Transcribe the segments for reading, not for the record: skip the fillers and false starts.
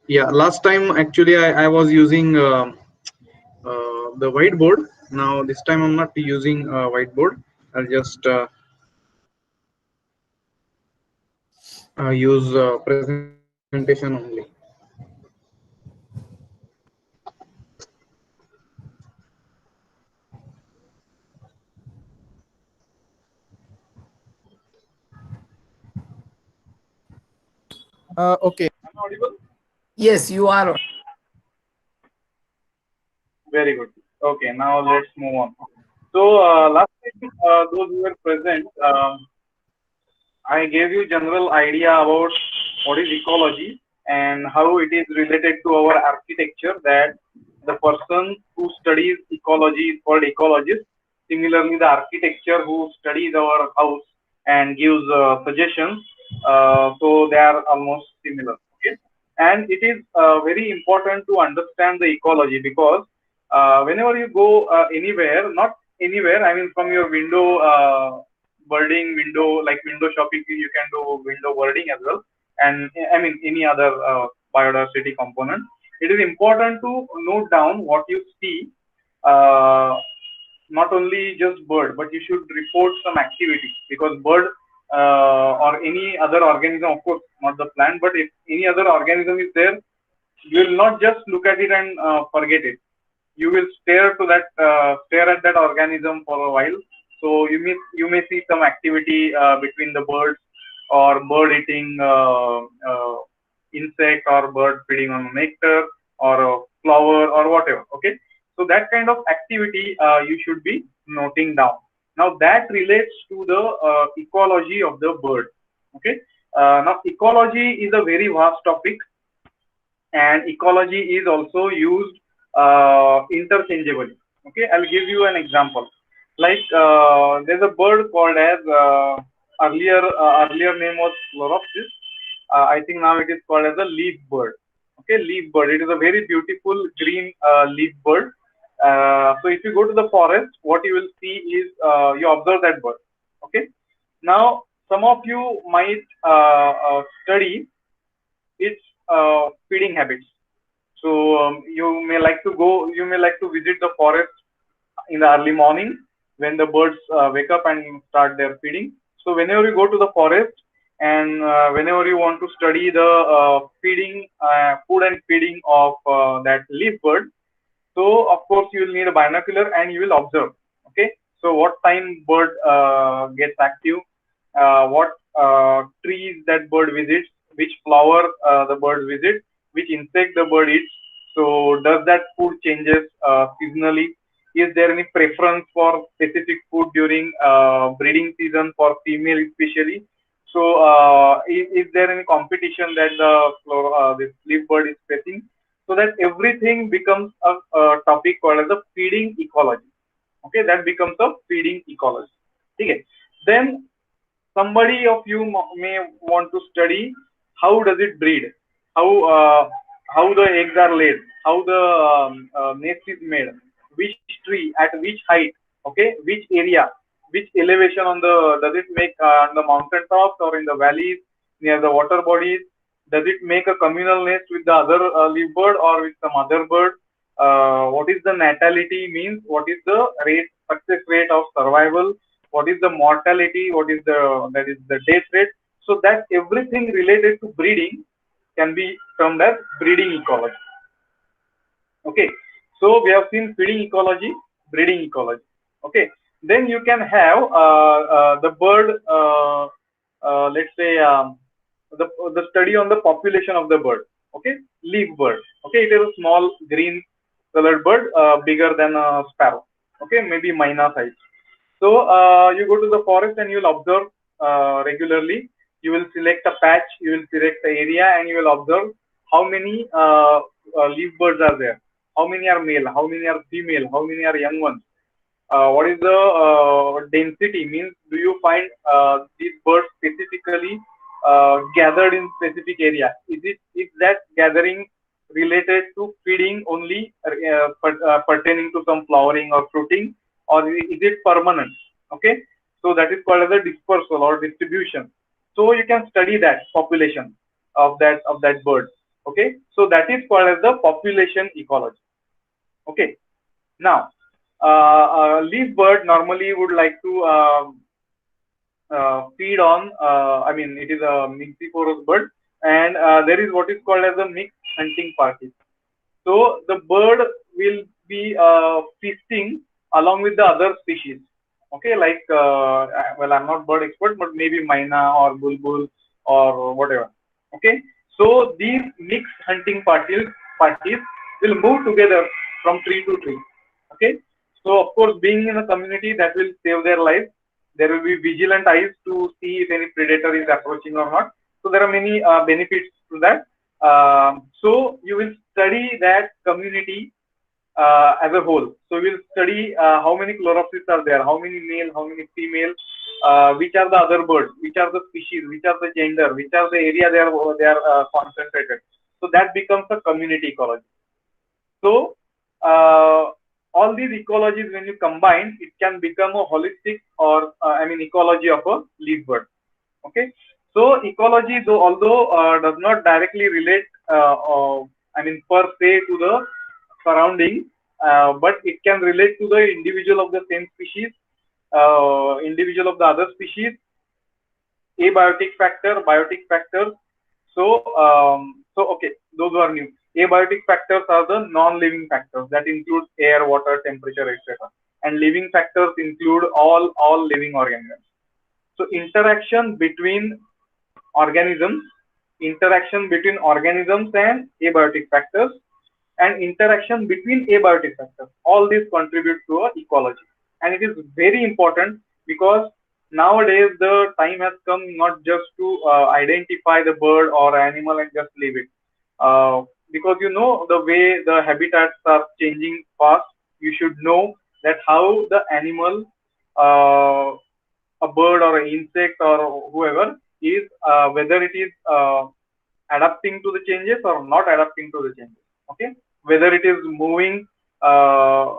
Yeah, last time actually I was using the whiteboard. Now this time I'm not using whiteboard. I'll just use presentation only. Okay. Am I audible? Yes, you are. Very good. Okay, now let's move on. So last time, those who were present, I gave you general idea about what is ecology and how it is related to our architecture. That the person who studies ecology is called ecologist. Similarly, the architecture who studies our house and gives suggestions, so they are almost similar. Okay, and it is very important to understand the ecology because whenever you go anywhere, not anywhere, I mean from your window. Birding window like window shopping, you can do window birding as well, and I mean any other biodiversity component. It is important to note down what you see, uh, not only just bird, but you should report some activity because bird or any other organism, of course not the plant, but if any other organism is there, you will not just look at it and forget it. You will stare at that organism for a while. So you may see some activity between the birds, or bird eating insect, or bird feeding on nectar, or a flower, or whatever. Okay, so that kind of activity you should be noting down. Now that relates to the ecology of the bird. Okay, now ecology is a very vast topic, and ecology is also used interchangeably. Okay, I'll give you an example. Like there's a bird called as earlier name was Chloropsis. I think now it is called as a leaf bird. Okay, leaf bird. It is a very beautiful green leaf bird. So if you go to the forest, what you will see is you observe that bird. Okay. Now some of you might study its feeding habits. So you may like to visit the forest in the early morning when the birds wake up and start their feeding. So whenever you go to the forest, and whenever you want to study the food and feeding of that leaf bird, so of course you will need a binocular and you will observe. Okay, so what time bird gets active, what trees that bird visits, which flower the bird visits, which insect the bird eats. So does that food changes seasonally? Is there any preference for specific food during breeding season for female especially? So is there any competition that this leaf bird is facing? So that everything becomes a topic called as a feeding ecology. Okay, that becomes a feeding ecology. Okay. Then somebody of you may want to study how does it breed, how uh, how the eggs are laid, how the nest is made, which tree at which height, okay, which area, which elevation on the, does it make on the mountain tops or in the valleys near the water bodies, does it make a communal nest with the other leaf bird or with some other bird, what is the natality means, what is the success rate of survival, what is the mortality, what is the, that is the death rate. So that everything related to breeding can be termed as breeding ecology. Okay, so we have seen feeding ecology, breeding ecology. Okay, then you can have the bird, let's say the study on the population of the bird. Okay, leaf bird. Okay, it is a small green colored bird, bigger than a sparrow. Okay, maybe myna size. So you go to the forest and you will observe regularly. You will select a patch, you will select the area, and you will observe how many leaf birds are there, how many are male, how many are female, how many are young ones. What is the density? Means do you find these birds specifically gathered in specific area? Is that gathering related to feeding only, pertaining to some flowering or fruiting, or is it permanent? Okay, so that is called as a dispersal or distribution. So you can study that population of that bird. Okay, so that is called as the population ecology. Okay, now leaf bird normally would like to feed on, I mean, it is a mxivorous bird, and there is what is called as a mixed hunting party. So the bird will be feasting along with the other species. Okay, like well, I'm not bird expert, but maybe myna or bulbul or whatever. Okay, so these mixed hunting parties will move together from tree to tree. Okay, so of course, being in a community, that will save their life. There will be vigilant eyes to see if any predator is approaching or not. So there are many benefits to that. So you will study that community as a whole. So we'll study how many chlorophysts are there, how many male, how many female, which are the other birds, which are the species, which are the gender, which are the area they are concentrated. So that becomes a community ecology. So all these ecologies, when you combine, it can become a holistic or I mean ecology of a leaf bird. Okay, so ecology, though although does not directly relate, I mean per se to the surrounding, but it can relate to the individual of the same species, individual of the other species, abiotic factor, biotic factors. So okay, those are new. Abiotic factors are the non-living factors that include air, water, temperature, etc. And living factors include all living organisms. So organisms, interaction between organisms and abiotic factors, and interaction between abiotic factors. All these contribute to a ecology, and it is very important because nowadays the time has come not just to identify the bird or animal and just leave it. Because you know the way the habitats are changing fast, you should know that how the animal, a bird or an insect or whoever is, whether it is adapting to the changes or not adapting to the changes. Okay, whether it is moving, uh,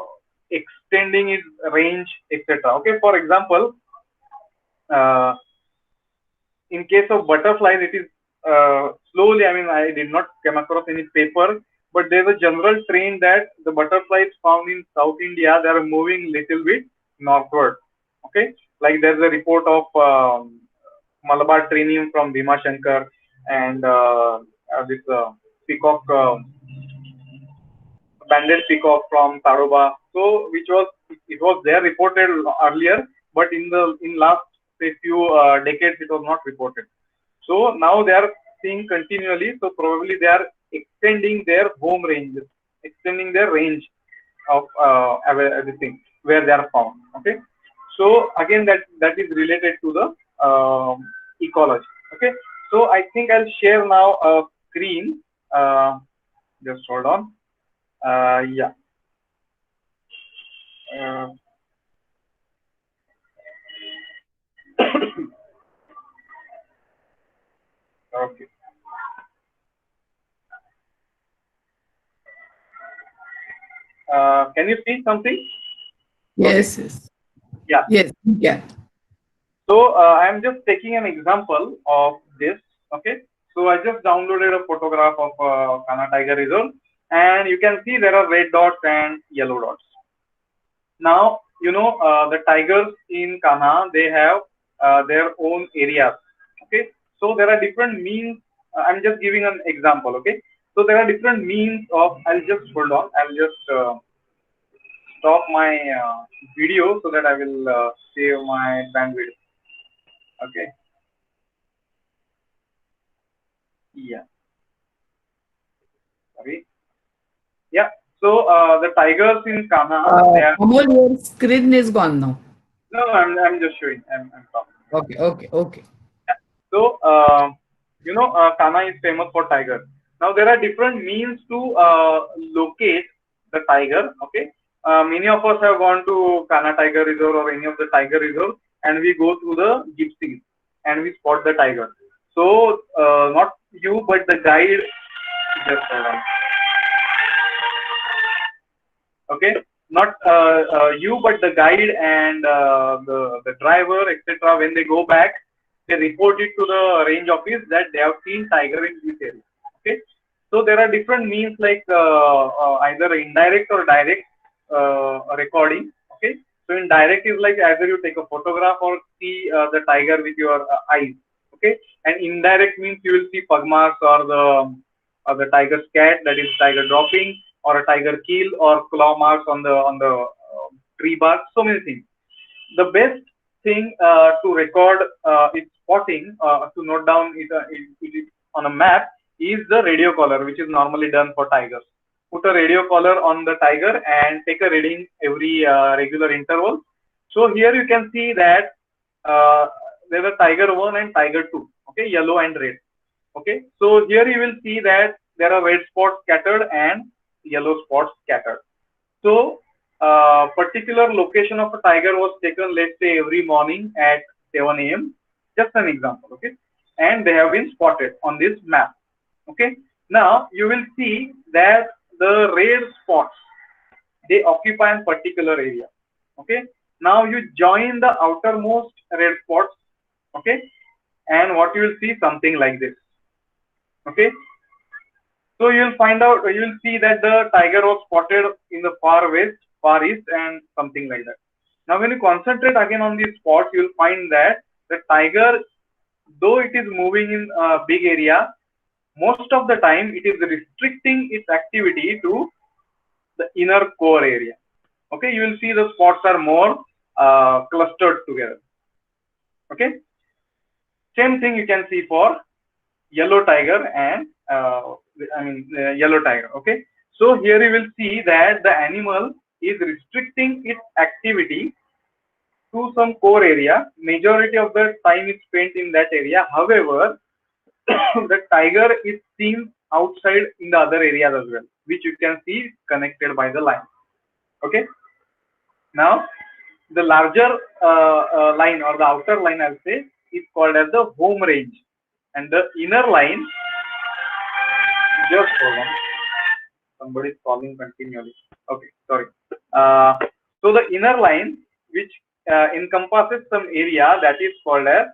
extending its range, etc. Okay, for example, uh, in case of butterflies, it is slowly. I mean, I did not come across any paper, but there's a general trend that the butterflies found in South India, they are moving little bit northward. Okay, like there's a report of Malabar trinium from Bhima Shankar, and this peacock, banded peacock from Tadoba. So which was, it was there reported earlier, but in last say few decades it was not reported. So now they are seeing continually. So probably they are extending their home ranges, extending their range of everything where they are found. Okay. So again, that is related to the ecology. Okay. So I think I'll share now a screen. Just hold on. Yeah. Uh, okay. Can you see something? Okay. Yes, yes. Yeah. Yes, yeah. So I'm just taking an example of this. Okay. So I just downloaded a photograph of Kana Tiger Reserve, and you can see there are red dots and yellow dots. Now you know the tigers in Kana, they have their own areas. Okay. So there are different means. I'm just giving an example. Okay. So there are different means of. I'll just hold on. I'll just stop my video so that I will save my bandwidth. Okay. Yeah. Sorry. Yeah. So the tigers in Kana, they are. Amol, your screen is gone now. No, no, I'm just showing. I'm talking. Okay, okay, okay. Yeah. So you know, Kana is famous for tiger. Now there are different means to locate the tiger. Okay. Many of us have gone to Kana Tiger Reserve or any of the tiger reserve, and we go through the gypsies and we spot the tiger. So not you, but the guide. Just hold on. Okay, not you, but the guide and the driver, etc. When they go back, they report it to the range office that they have seen tiger in this area. Okay, So there are different means like either indirect or direct recording. Okay. So indirect is like either you take a photograph or see the tiger with your eyes. Okay. And indirect means you will see pug marks or the tiger's cat, that is tiger dropping, or a tiger keel or claw marks on the tree bark. So many things. The best thing to record its spotting, to note down it on a map, is the radio collar, which is normally done for tigers. Put a radio collar on the tiger and take a reading every regular interval. So here you can see that uh, there's a tiger 1 and tiger 2, okay, yellow and red. Okay, so here you will see that there are red spots scattered and yellow spots scattered. So, particular location of a tiger was taken, let's say, every morning at 7 a.m. Just an example, okay? And they have been spotted on this map, okay? Now, you will see that the red spots, they occupy a particular area, okay? Now, you join the outermost red spots, okay? And what you will see, something like this, okay? So you'll find out, you'll see that the tiger was spotted in the far west, far east, and something like that. Now, when you concentrate again on these spots, you'll find that the tiger, though it is moving in a big area, most of the time it is restricting its activity to the inner core area. Okay, you will see the spots are more clustered together. Okay, same thing you can see for yellow tiger and yellow tiger. Okay, so here you will see that the animal is restricting its activity to some core area. Majority of the time is spent in that area. However, the tiger is seen outside in the other areas as well, which you can see connected by the line. Okay, now the larger line or the outer line, I'll say, is called as the home range, and the inner line, just hold on, somebody is calling continually. Okay, sorry. So the inner line, which encompasses some area, that is called as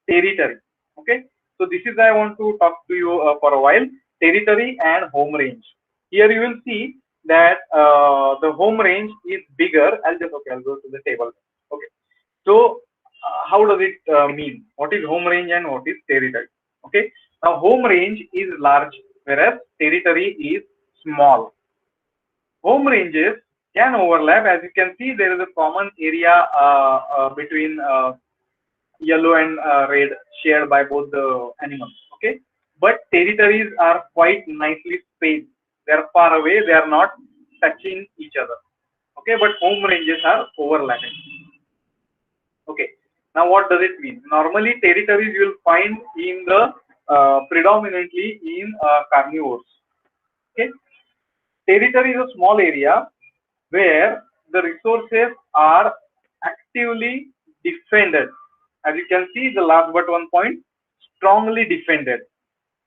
territory. Okay, so this is I want to talk to you for a while. Territory and home range. Here you will see that the home range is bigger. I'll go to the table. Okay, so how does it mean? What is home range and what is territory? Okay, now home range is large, whereas territory is small. Home ranges can overlap. As you can see, there is a common area between yellow and red shared by both the animals. Okay, but territories are quite nicely spaced. They are far away. They are not touching each other. Okay, but home ranges are overlapping. Okay, now what does it mean? Normally, territories you will find in the predominantly in carnivores. Okay, territory is a small area where the resources are actively defended. As you can see, the last but one point, strongly defended.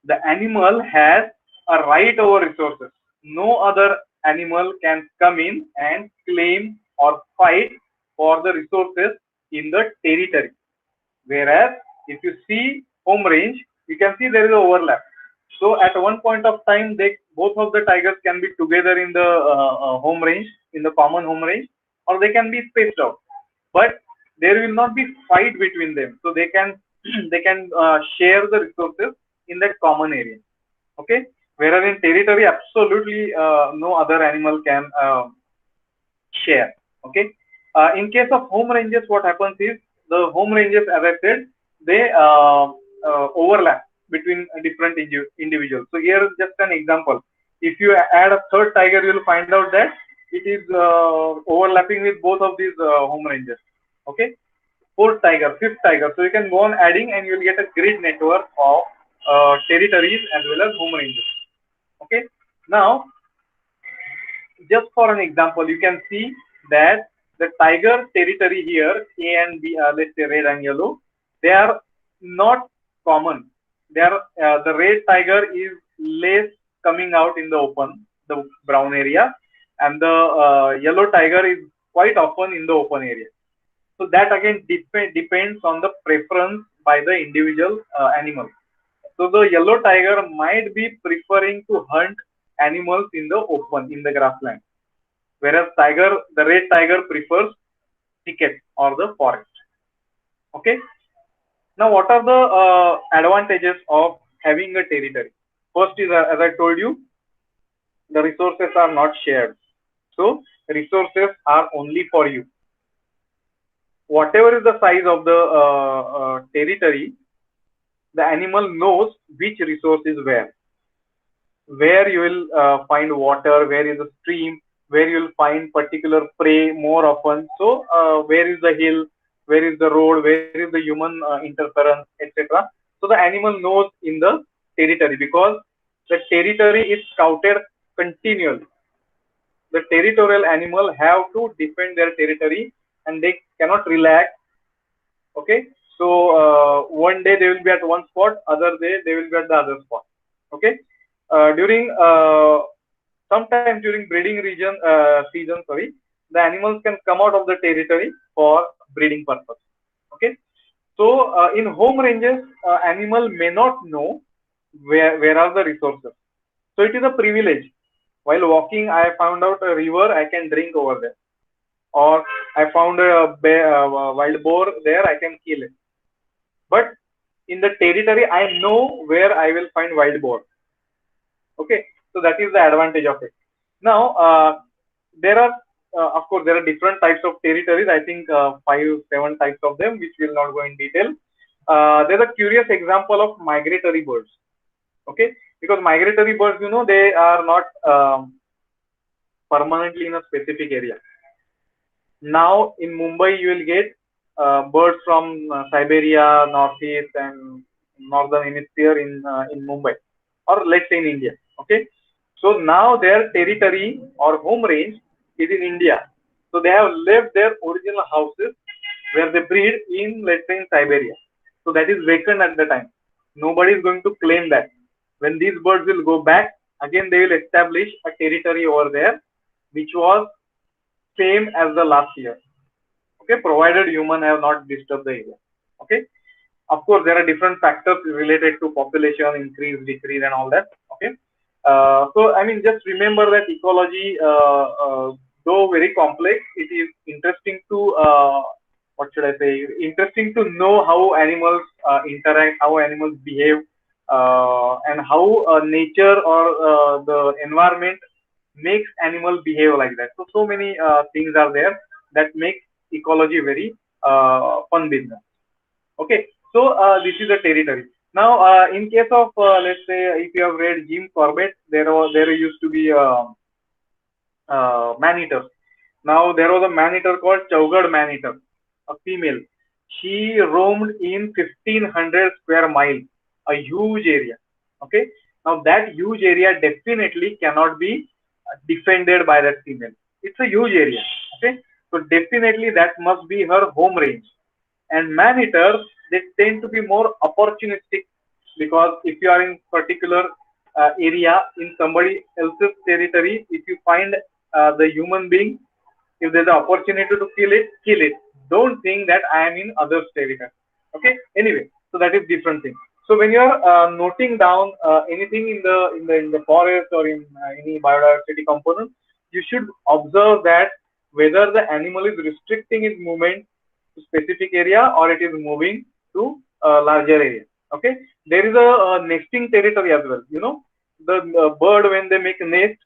The animal has a right over resources. No other animal can come in and claim or fight for the resources in the territory. Whereas if you see home range, you can see there is an overlap. So at one point of time, they both of the tigers can be together in the home range, in the common home range, or they can be spaced out. But there will not be fight between them, so they can they can share the resources in that common area. Okay. Whereas in territory, absolutely no other animal can share. Okay. In case of home ranges, what happens is the home ranges, as I said, they overlap between different individuals. So here is just an example. If you add a third tiger, you will find out that it is overlapping with both of these home ranges. Okay, fourth tiger, fifth tiger. So you can go on adding, and you will get a grid network of territories as well as home ranges. Okay, now just for an example, you can see that the tiger territory here, A and B, let's say red and yellow, they are not common. They are the red tiger is less coming out in the open, the brown area, and the yellow tiger is quite often in the open area. So that again depends on the preference by the individual animal. So the yellow tiger might be preferring to hunt animals in the open, in the grassland, whereas the red tiger prefers thicket or the forest. Okay. Now, what are the advantages of having a territory? First is, as I told you, the resources are not shared. So resources are only for you. Whatever is the size of the territory, the animal knows which resource is where you will find water, where is a stream, where you will find particular prey more often. So where is the hill, where is the road, where is the human interference, etc. So the animal knows in the territory, because the territory is scouted continually. The territorial animal have to defend their territory and they cannot relax. Okay, so one day they will be at one spot, other day they will be at the other spot. Okay, during sometimes during breeding season, sorry, the animals can come out of the territory for breeding purpose. Okay, so in home ranges, animal may not know where are the resources. So it is a privilege. While walking, I found out a river, I can drink over there, or I found a wild boar there, I can kill it. But in the territory, I know where I will find wild boar. Okay, so that is the advantage of it. Now, there are, of course, there are different types of territories. I think 5, 7 types of them, which will not go in detail. There's a curious example of migratory birds. Okay, because migratory birds, they are not permanently in a specific area. Now in Mumbai, you will get birds from Siberia, Northeast, and Northern Hemisphere in Mumbai, or let's say in India. Okay, so now their territory or home range is in India. So they have left their original houses where they breed in, let's say, in Siberia. So that is vacant at the time. Nobody is going to claim that. When these birds will go back, again they will establish a territory over there, which was same as the last year. Okay, provided human have not disturbed the area. Okay, of course there are different factors related to population increase, decrease, and all that. Okay, so I mean, just remember that ecology, though very complex, it is interesting to what should I say? Interesting to know how animals interact, how animals behave, and how nature or the environment makes animal behave like that. So many things are there that make ecology very fun business. Okay, so this is a territory. Now, in case of let's say if you have read Jim Corbett, there used to be man-eater. Now there was a man-eater called Chowgad man-eater, a female. She roamed in 1500 square miles, a huge area. Okay, now that huge area definitely cannot be defended by that female. It's a huge area. Okay, so definitely that must be her home range. And man-eaters, they tend to be more opportunistic, because if you are in particular area in somebody else's territory, if you find the human being, if there's an opportunity to kill it, kill it. Don't think that I am in others territory. Okay, anyway, so that is different thing. So when you are noting down anything in the forest or in any biodiversity component, you should observe that whether the animal is restricting its movement to specific area or it is moving to a larger area. Okay, there is a nesting territory as well. The bird, when they make a nest,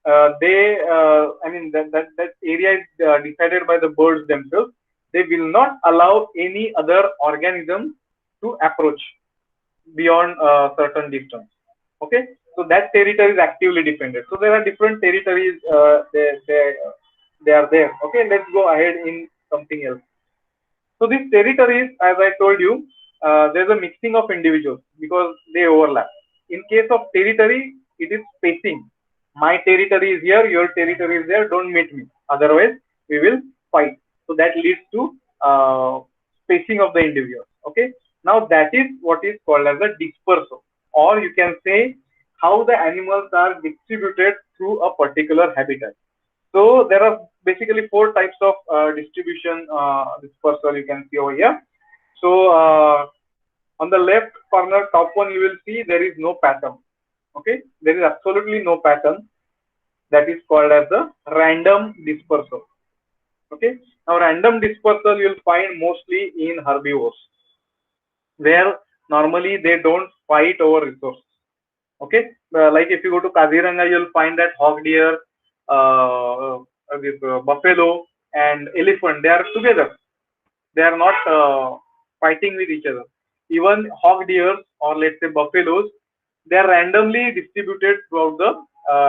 I mean, that area is decided by the birds themselves. They will not allow any other organism to approach beyond a certain distance. Okay, so that territory is actively defended. So there are different territories. They are there. Okay, let's go ahead in something else. So these territories, as I told you, there's a mixing of individuals because they overlap. In case of territory, it is spacing. My territory is here, your territory is there, don't meet me. Otherwise, we will fight. So that leads to spacing of the individuals. Okay. Now that is what is called as a dispersal, or you can say how the animals are distributed through a particular habitat. So there are basically 4 types of distribution dispersal you can see over here. So On the left corner, top one, you will see there is no pattern. Okay, there is absolutely no pattern. That is called as the random dispersal. Okay, now random dispersal you will find mostly in herbivores, where normally they don't fight over resources. Okay, like if you go to Kaziranga, you'll find that hog deer, buffalo, and elephant, they are together. They are not fighting with each other. Even hog deer or let's say buffaloes, they are randomly distributed throughout the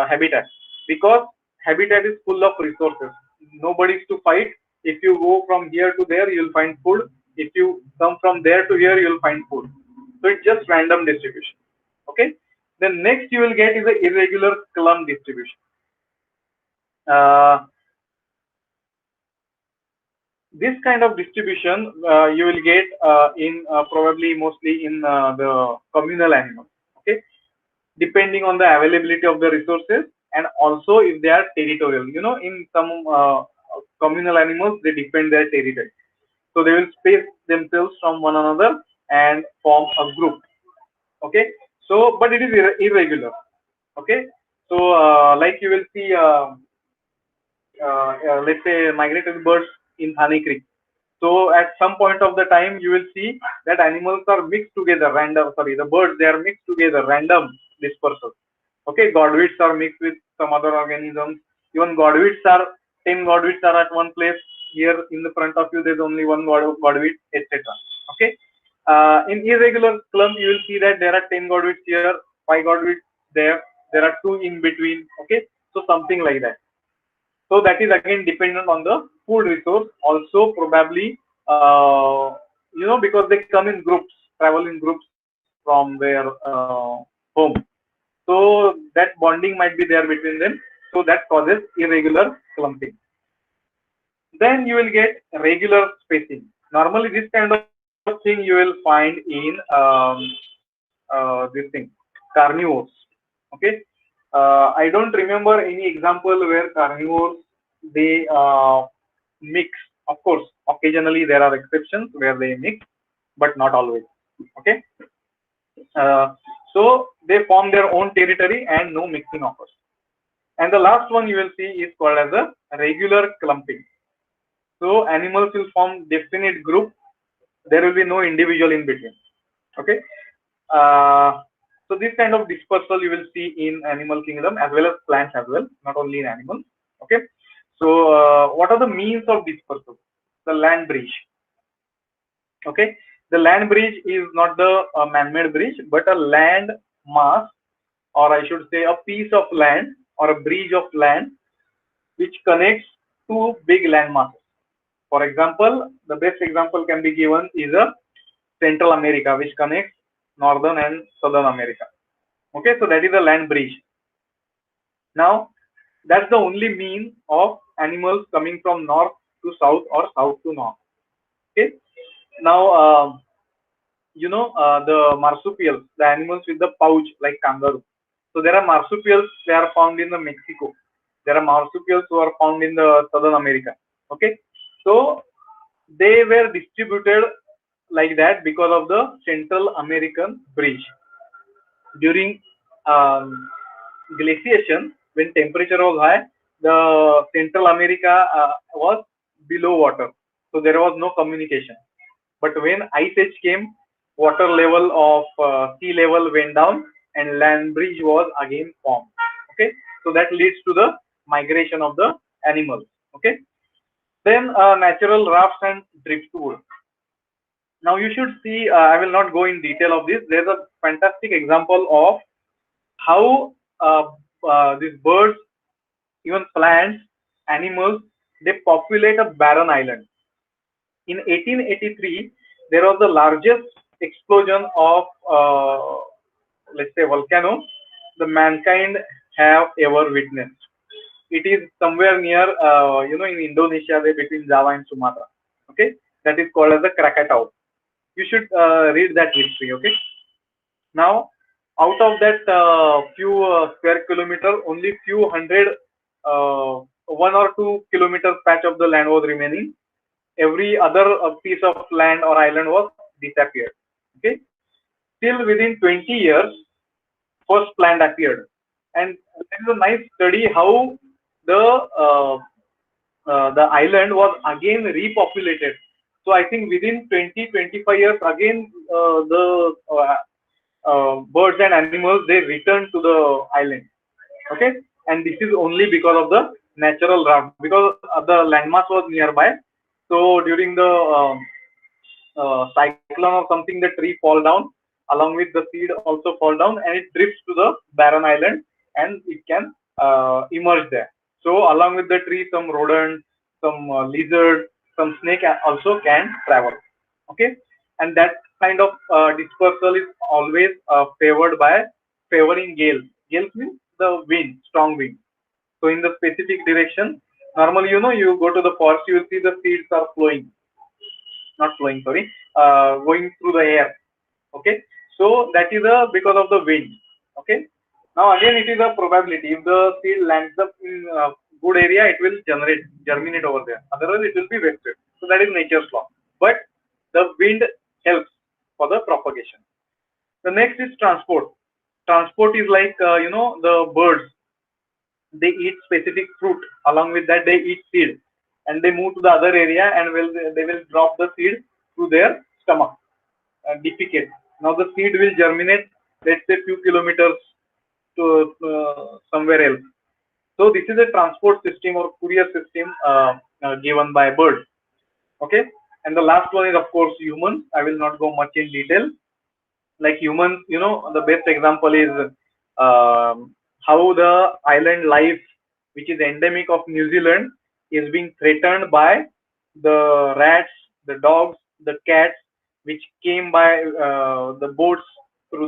habitat, because habitat is full of resources. Nobody is to fight. If you go from here to there, you'll find food. If you come from there to here, you'll find food. So it's just random distribution. Okay. Then next you will get is the irregular clump distribution. Uh, this kind of distribution you will get in probably mostly in the communal animals. Okay, depending on the availability of the resources, and also if they are territorial. You know, in some communal animals, they defend their territory, so they will space themselves from one another and form a group. Okay, so but it is irregular. Okay, so like you will see let's say migratory birds in Thane Creek. So at some point of the time, you will see that animals are mixed together, random. Sorry, the birds, they are mixed together, random dispersal. Okay, godwits are mixed with some other organisms. Even godwits are 10 godwits are at one place. Here in the front of you, there's only one godwit, etc. Okay. In irregular clump, you will see that there are 10 godwits here, 5 godwits there. There are two in between. Okay, so something like that. So that is again dependent on the food resource. Also probably, because they come in groups, travel in groups from their home. So that bonding might be there between them. So that causes irregular clumping. Then you will get regular spacing. Normally this kind of thing you will find in this thing, carnivores. Okay. I don't remember any example where carnivores they mix. Of course, occasionally there are exceptions where they mix, but not always. Okay, so they form their own territory and no mixing occurs. And the last one you will see is called as a regular clumping. So animals will form definite group. There will be no individual in between. Okay. So this kind of dispersal you will see in animal kingdom as well as plants as well, not only in animals. Okay. So what are the means of dispersal? The land bridge. Okay. The land bridge is not the man-made bridge, but a land mass, or I should say a piece of land or a bridge of land which connects two big land masses. For example, the best example can be given is a Central America, which connects Northern and Southern America. Okay, so that is a land bridge. Now, that's the only means of animals coming from north to south or south to north. Okay, now the marsupials, the animals with the pouch like kangaroo. So there are marsupials, they are found in the Mexico. There are marsupials who are found in the Southern America. Okay, so they were distributed like that because of the Central American bridge. During glaciation, when temperature was high, the Central America was below water, so there was no communication. But when ice age came, water level of sea level went down and land bridge was again formed. Okay, so that leads to the migration of the animals. Okay, then natural rafts and driftwood. Now you should see, I will not go in detail of this. There's a fantastic example of how these birds, even plants, animals, they populate a barren island. In 1883, there was the largest explosion of, let's say, volcano the mankind have ever witnessed. It is somewhere near, in Indonesia, there between Java and Sumatra. Okay, that is called as the Krakatau. You should read that history. Okay. Now, out of that few square kilometer, only few hundred, 1 or 2 kilometers patch of the land was remaining. Every other piece of land or island was disappeared. Okay, still within 20 years, first plant appeared. And there is a nice study how uh, the island was again repopulated. So I think within 20-25 years, again the birds and animals, they return to the island. Okay, and this is only because of the natural raft, because the landmass was nearby. So during the cyclone or something, the tree fall down along with the seed also fall down, and it drifts to the barren island, and it can emerge there. So along with the tree, some rodent, some lizard, some snake also can travel. Okay, and that kind of dispersal is always favored by favoring gales. Gales means the wind, strong wind. So in the specific direction, normally, you go to the forest, you will see the seeds are flowing, not flowing, sorry, going through the air. Okay, so that is because of the wind. Okay, now again it is a probability. If the seed lands up in a good area, it will germinate over there, otherwise it will be wasted. So that is nature's law, but the wind helps for the propagation. The next is transport. Transport is like, the birds, they eat specific fruit, along with that they eat seed, and they move to the other area, and they will drop the seed through their stomach, defecate. Now the seed will germinate, let's say few kilometers to somewhere else. So this is a transport system or courier system given by birds. Okay, and the last one is of course humans. I will not go much in detail. Like humans, the best example is how the island life, which is endemic of New Zealand, is being threatened by the rats, the dogs, the cats, which came by the boats through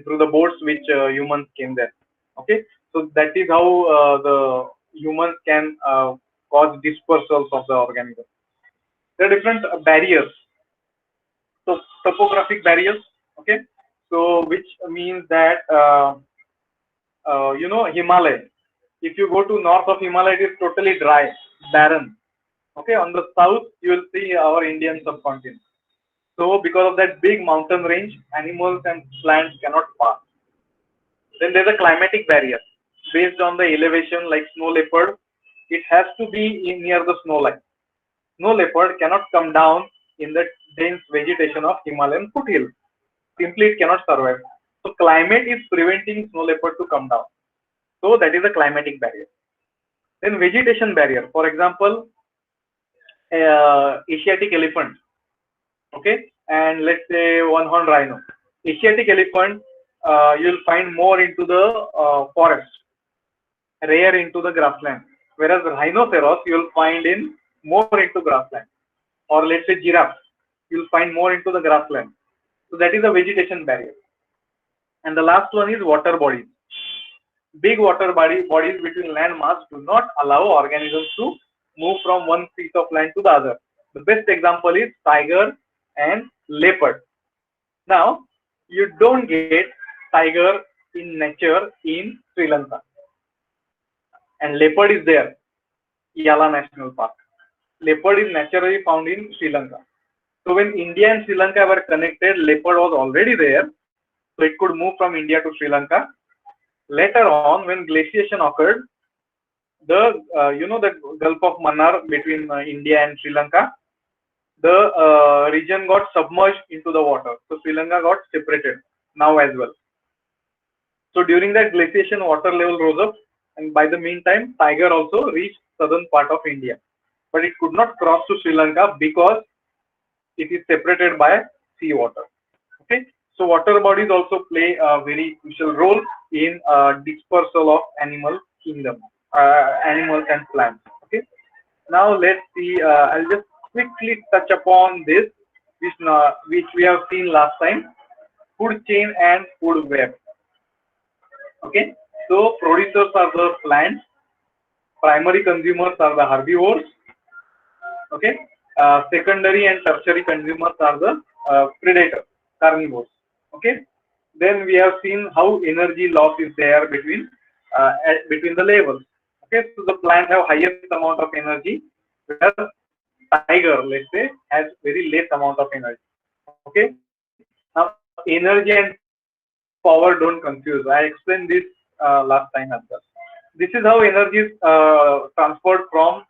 through the boats which humans came there. Okay, so that is how the humans can cause dispersals of the organism. There are different barriers. So topographic barriers. Okay, so which means that Himalaya. If you go to north of Himalaya, it is totally dry, barren. Okay, on the south you will see our Indian subcontinent. So because of that big mountain range, animals and plants cannot pass. Then there's a climatic barrier based on the elevation, like snow leopard. It has to be near the snow line. Snow leopard cannot come down in the dense vegetation of Himalayan foothills. Simply, it cannot survive. So climate is preventing snow leopard to come down. So that is a climatic barrier. Then vegetation barrier. For example, Asiatic elephant. Okay, and let's say one-horned rhino. Asiatic elephant, you'll find more into the forest, rare into the grassland. Whereas rhinoceros, you'll find in more into grassland. Or let's say giraffe, you'll find more into the grassland. So that is a vegetation barrier. And the last one is water bodies. Big water bodies between land mass do not allow organisms to move from one piece of land to the other. The best example is tiger and leopard. Now, you don't get tiger in nature in Sri Lanka, and leopard is there, Yala National Park. Leopard is naturally found in Sri Lanka. So when India and Sri Lanka were connected, leopard was already there, so it could move from India to Sri Lanka. Later on, when glaciation occurred, the the Gulf of Mannar between India and Sri Lanka, the region got submerged into the water. So Sri Lanka got separated now as well. So during that glaciation, water level rose up, and by the meantime, tiger also reached southern part of India, but it could not cross to Sri Lanka because it is separated by sea water. Okay, so water bodies also play a very crucial role in dispersal of animal kingdom, animals and plants. Okay, now let's see. I'll just quickly touch upon this, which we have seen last time: food chain and food web. Okay, so producers are the plants, primary consumers are the herbivores. Okay, secondary and tertiary consumers are the predators, carnivores. Okay, then we have seen how energy loss is there between the levels. Okay, so the plant have highest amount of energy, whereas tiger, let's say, has very less amount of energy. Okay, now energy and power don't confuse. I explained this last time as well. This is how energy is transferred from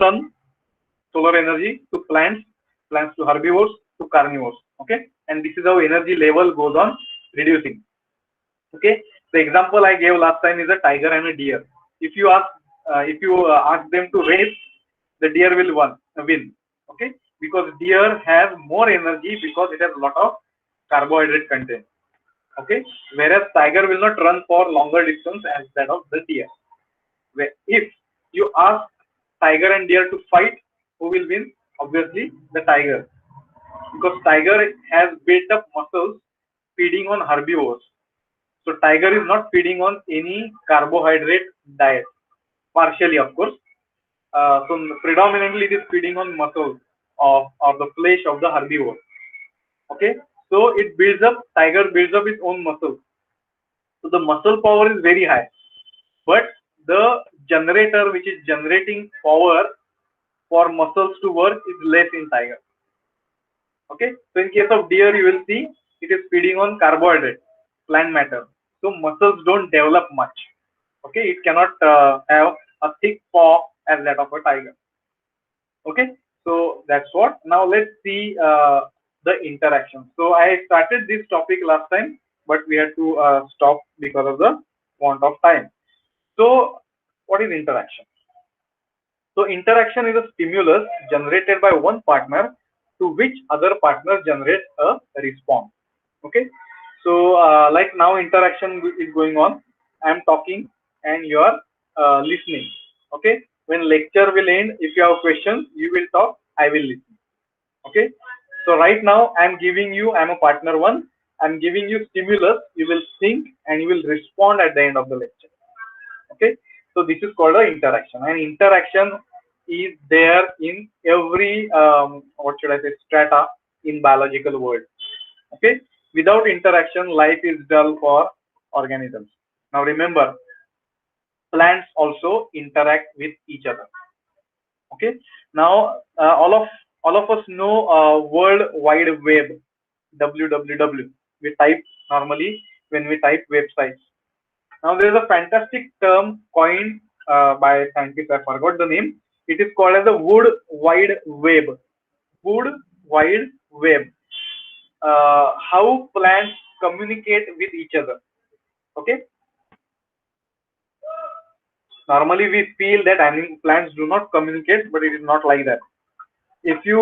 sun, solar energy, to plants, plants to herbivores, to carnivores. Okay, and this is how energy level goes on reducing. Okay, the example I gave last time is a tiger and a deer. If you ask them to race, the deer will win. Okay, because deer has more energy because it has a lot of carbohydrate content. Okay, whereas tiger will not run for longer distance as that of the deer. If you ask tiger and deer to fight, who will win? Obviously, the tiger, because tiger has built up muscles feeding on herbivores. So tiger is not feeding on any carbohydrate diet, partially of course. So predominantly it is feeding on muscles of the flesh of the herbivore. Okay, so tiger builds up its own muscles. So the muscle power is very high, but the generator which is generating power for muscles to work is less in tiger. Okay, so in case of deer, you will see it is feeding on carbohydrate, plant matter. So muscles don't develop much. Okay, it cannot have a thick paw as that of a tiger. Okay, so that's what. Now let's see the interaction. So I started this topic last time, but we had to stop because of the want of time. So what is interaction? So interaction is a stimulus generated by one partner to which other partner generates a response. Okay, so like now interaction is going on. I am talking and you are listening. Okay, when lecture will end, if you have questions, you will talk, I will listen. Okay, so right now I am giving you, I am a partner one, I am giving you stimulus, you will think and you will respond at the end of the lecture. Okay, so this is called a interaction, and interaction is there in every what should I say, strata in biological world. Okay, without interaction life is dull for organisms. Now remember, plants also interact with each other. Okay, now all of us know world wide web, www. We type normally when we type websites. Now there is a fantastic term coined by scientists. I forgot the name. It is called as the wood wide web. Wood wide web. How plants communicate with each other. Okay. Normally we feel that plants do not communicate, but it is not like that. If you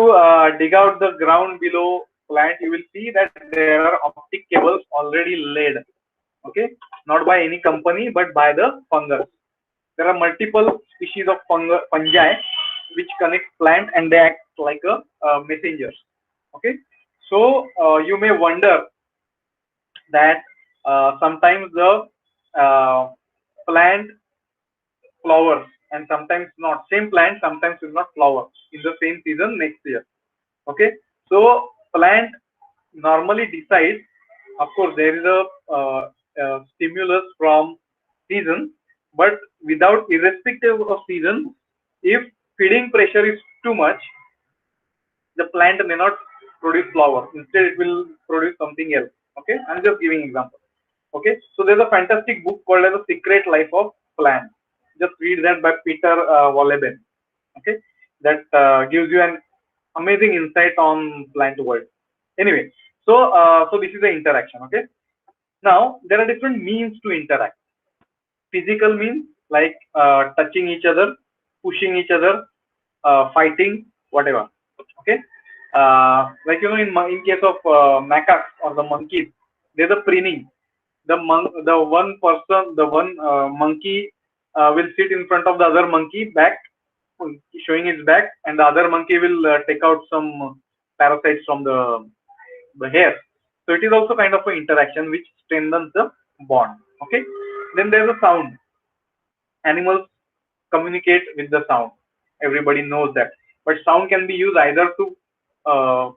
dig out the ground below plant, you will see that there are optic cables already laid. Okay, not by any company, but by the fungus. There are multiple species of fungi which connect plant and they act like a messengers. Okay, so you may wonder that sometimes the uh, plant flowers and sometimes not. Same plant sometimes will not flower in the same season next year. Okay, so plant normally decides. Of course, there is a stimulus from season, but without irrespective of season, if feeding pressure is too much, the plant may not produce flower. Instead, it will produce something else. Okay, I'm just giving example. Okay, so there's a fantastic book called as The Secret Life of Plants. Just read that by Peter Wolleben. Okay, that gives you an amazing insight on plant world. Anyway, so this is the interaction. Okay, now there are different means to interact. Physical means like touching each other, pushing each other, fighting, whatever. Okay, like in case of macaques or the monkeys, there's a preening. The one person, the one monkey will sit in front of the other monkey back, showing its back, and the other monkey will take out some parasites from the hair. So it is also kind of an interaction which strengthens the bond. Okay, then there's a sound. Animals communicate with the sound. Everybody knows that, but sound can be used either to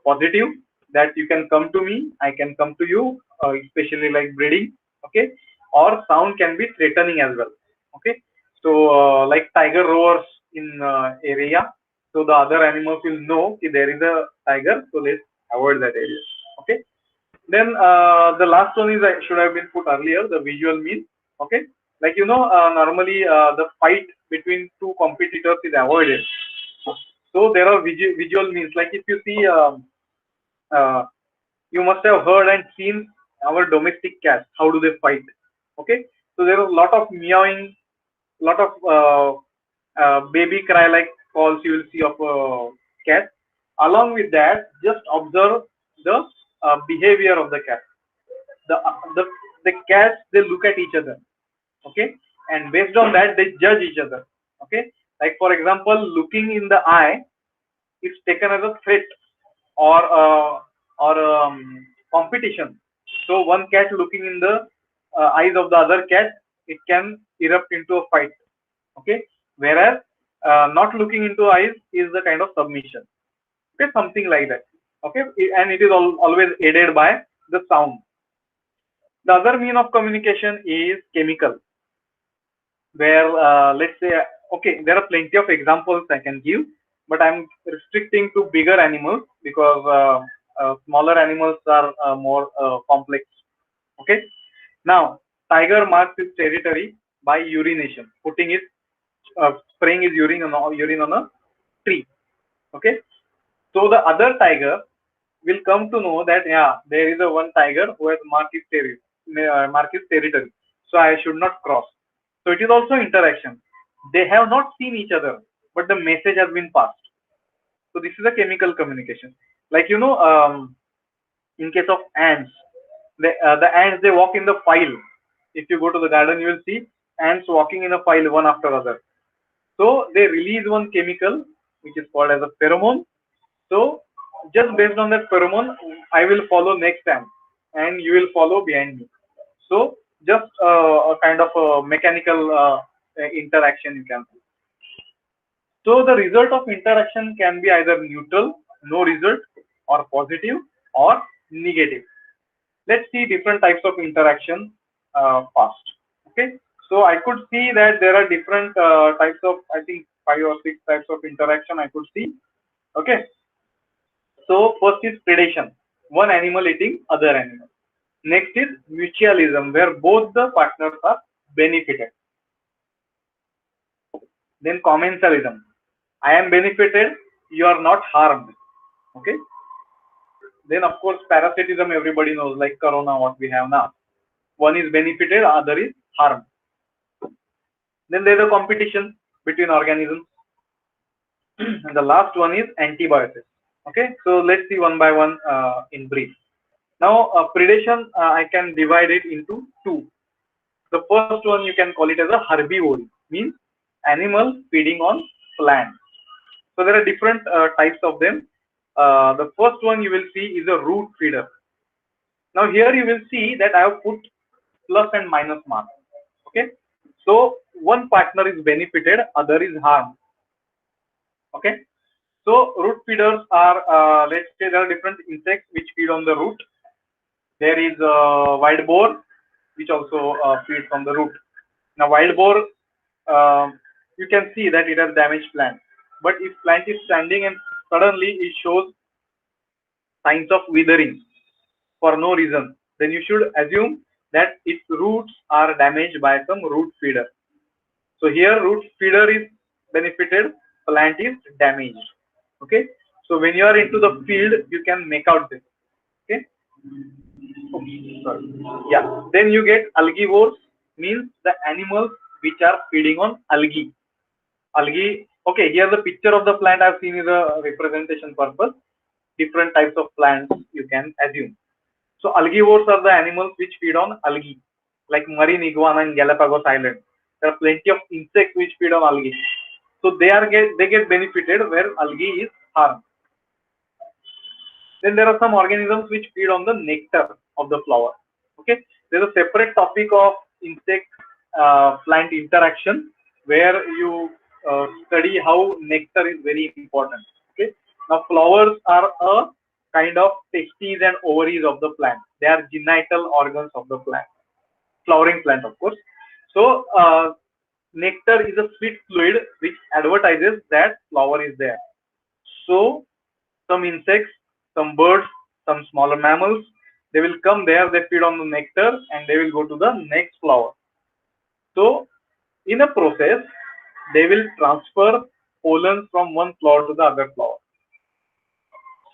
positive, that you can come to me, I can come to you, especially like breeding. Okay, or sound can be threatening as well. Okay, so like tiger roars in area, so the other animals will know if there is a tiger, so let's avoid that area. Okay, Then the last one is should have been put earlier, the visual mean. Okay, like normally the fight between two competitors is avoided. So there are visual means. Like if you see, uh, you must have heard and seen our domestic cats. How do they fight? Okay, so there are a lot of meowing, lot of baby cry like calls you will see of a cat. Along with that, just observe the behavior of the cat. The uh, the the cats, they look at each other. Okay, and based on that they judge each other. Okay, like for example, looking in the eye is taken as a threat or competition. So one cat looking in the eyes of the other cat, it can erupt into a fight. Okay, whereas not looking into eyes is the kind of submission. Okay, something like that. Okay, and it is always aided by the sound. The other mean of communication is chemical, where let's say, okay, there are plenty of examples I can give, but I'm restricting to bigger animals because smaller animals are more complex. Okay, now tiger marks its territory by urination, putting it spraying his urine on a tree. Okay, so the other tiger will come to know that, yeah, there is a one tiger who has marked his territory, so I should not cross. So it is also interaction. They have not seen each other, but the message has been passed. So this is a chemical communication. Like in case of ants, the ants, they walk in the file. If you go to the garden, you will see ants walking in a file one after other. So they release one chemical which is called as a pheromone. So just based on that pheromone, I will follow next time, and you will follow behind me. So just a kind of a mechanical interaction you can see. So the result of interaction can be either neutral, no result, or positive or negative. Let's see different types of interaction first. Okay, so I could see that there are different types of, I think, 5 or 6 types of interaction I could see. Okay, so first is predation, one animal eating other animal. Next is mutualism, where both the partners are benefited. Then commensalism, I am benefited, you are not harmed. Okay, then of course parasitism, everybody knows, like corona what we have now. One is benefited, other is harmed. Then there is a competition between organisms. And the last one is antibiotics. Okay, so let's see one by one in brief. Now predation, I can divide it into two. The first one you can call it as a herbivory, means animals feeding on plants. So there are different types of them. The first one you will see is a root feeder. Now here you will see that I have put plus and minus mark. Okay, so one partner is benefited, other is harmed. Okay, so root feeders are, let's say there are different insects which feed on the root. There is wild boar which also feeds on the root. Now wild boar, you can see that it has damaged plant, but if plant is standing and suddenly it shows signs of withering for no reason, then you should assume that its roots are damaged by some root feeder. So here root feeder is benefited, plant is damaged. Okay, so when you are into the field, you can make out this. Okay, oops, sorry. Yeah, then you get algivores, means the animals which are feeding on algae. Algae, okay, here the picture of the plant I've seen is a representation purpose. Different types of plants you can assume. So algivores are the animals which feed on algae, like marine iguana in Galapagos Island. There are plenty of insects which feed on algae. So they get benefited where algae is harmed. Then there are some organisms which feed on the nectar of the flower. Okay, there's a separate topic of insect plant interaction where you study how nectar is very important. Okay, now flowers are a kind of testes and ovaries of the plant. They are genital organs of the plant, flowering plant, of course. So nectar is a sweet fluid which advertises that flower is there. So some insects, some birds, some smaller mammals, They will come there, they feed on the nectar, and they will go to the next flower. So in a process, they will transfer pollen from one flower to the other flower.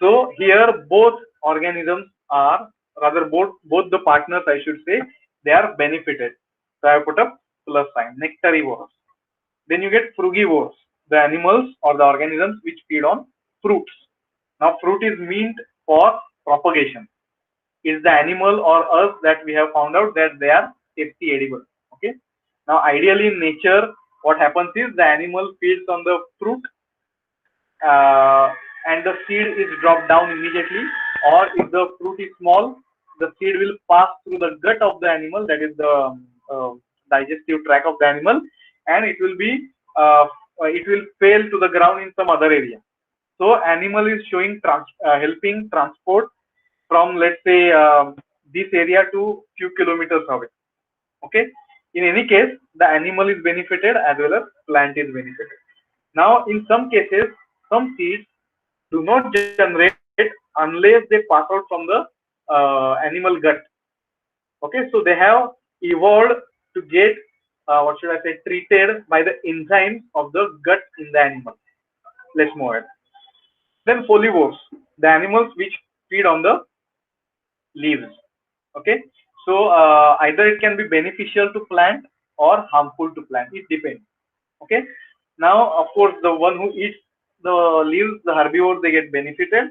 So here both organisms are, rather both the partners, I should say, they are benefited. So I have put up plus sign, nectarivores. Then you get frugivores, the animals or the organisms which feed on fruits. Now fruit is meant for propagation. It's the animal or us that we have found out that they are safety edible. Okay. Now ideally in nature, what happens is the animal feeds on the fruit, and the seed is dropped down immediately, or if the fruit is small, the seed will pass through the gut of the animal, that is the uh, digestive tract of the animal, and uh, it will fail to the ground in some other area. So animal is showing helping transport from, let's say, this area to few kilometers away. Okay. In any case, the animal is benefited as well as plant is benefited. Now in some cases, some seeds do not generate unless they pass out from the animal gut. Okay, so they have evolved to get, what should I say, treated by the enzymes of the gut in the animal. Let's move ahead. Then folivores, the animals which feed on the leaves. Okay, so either it can be beneficial to plant or harmful to plant. It depends. Okay, now of course the one who eats the leaves, the herbivores, they get benefited.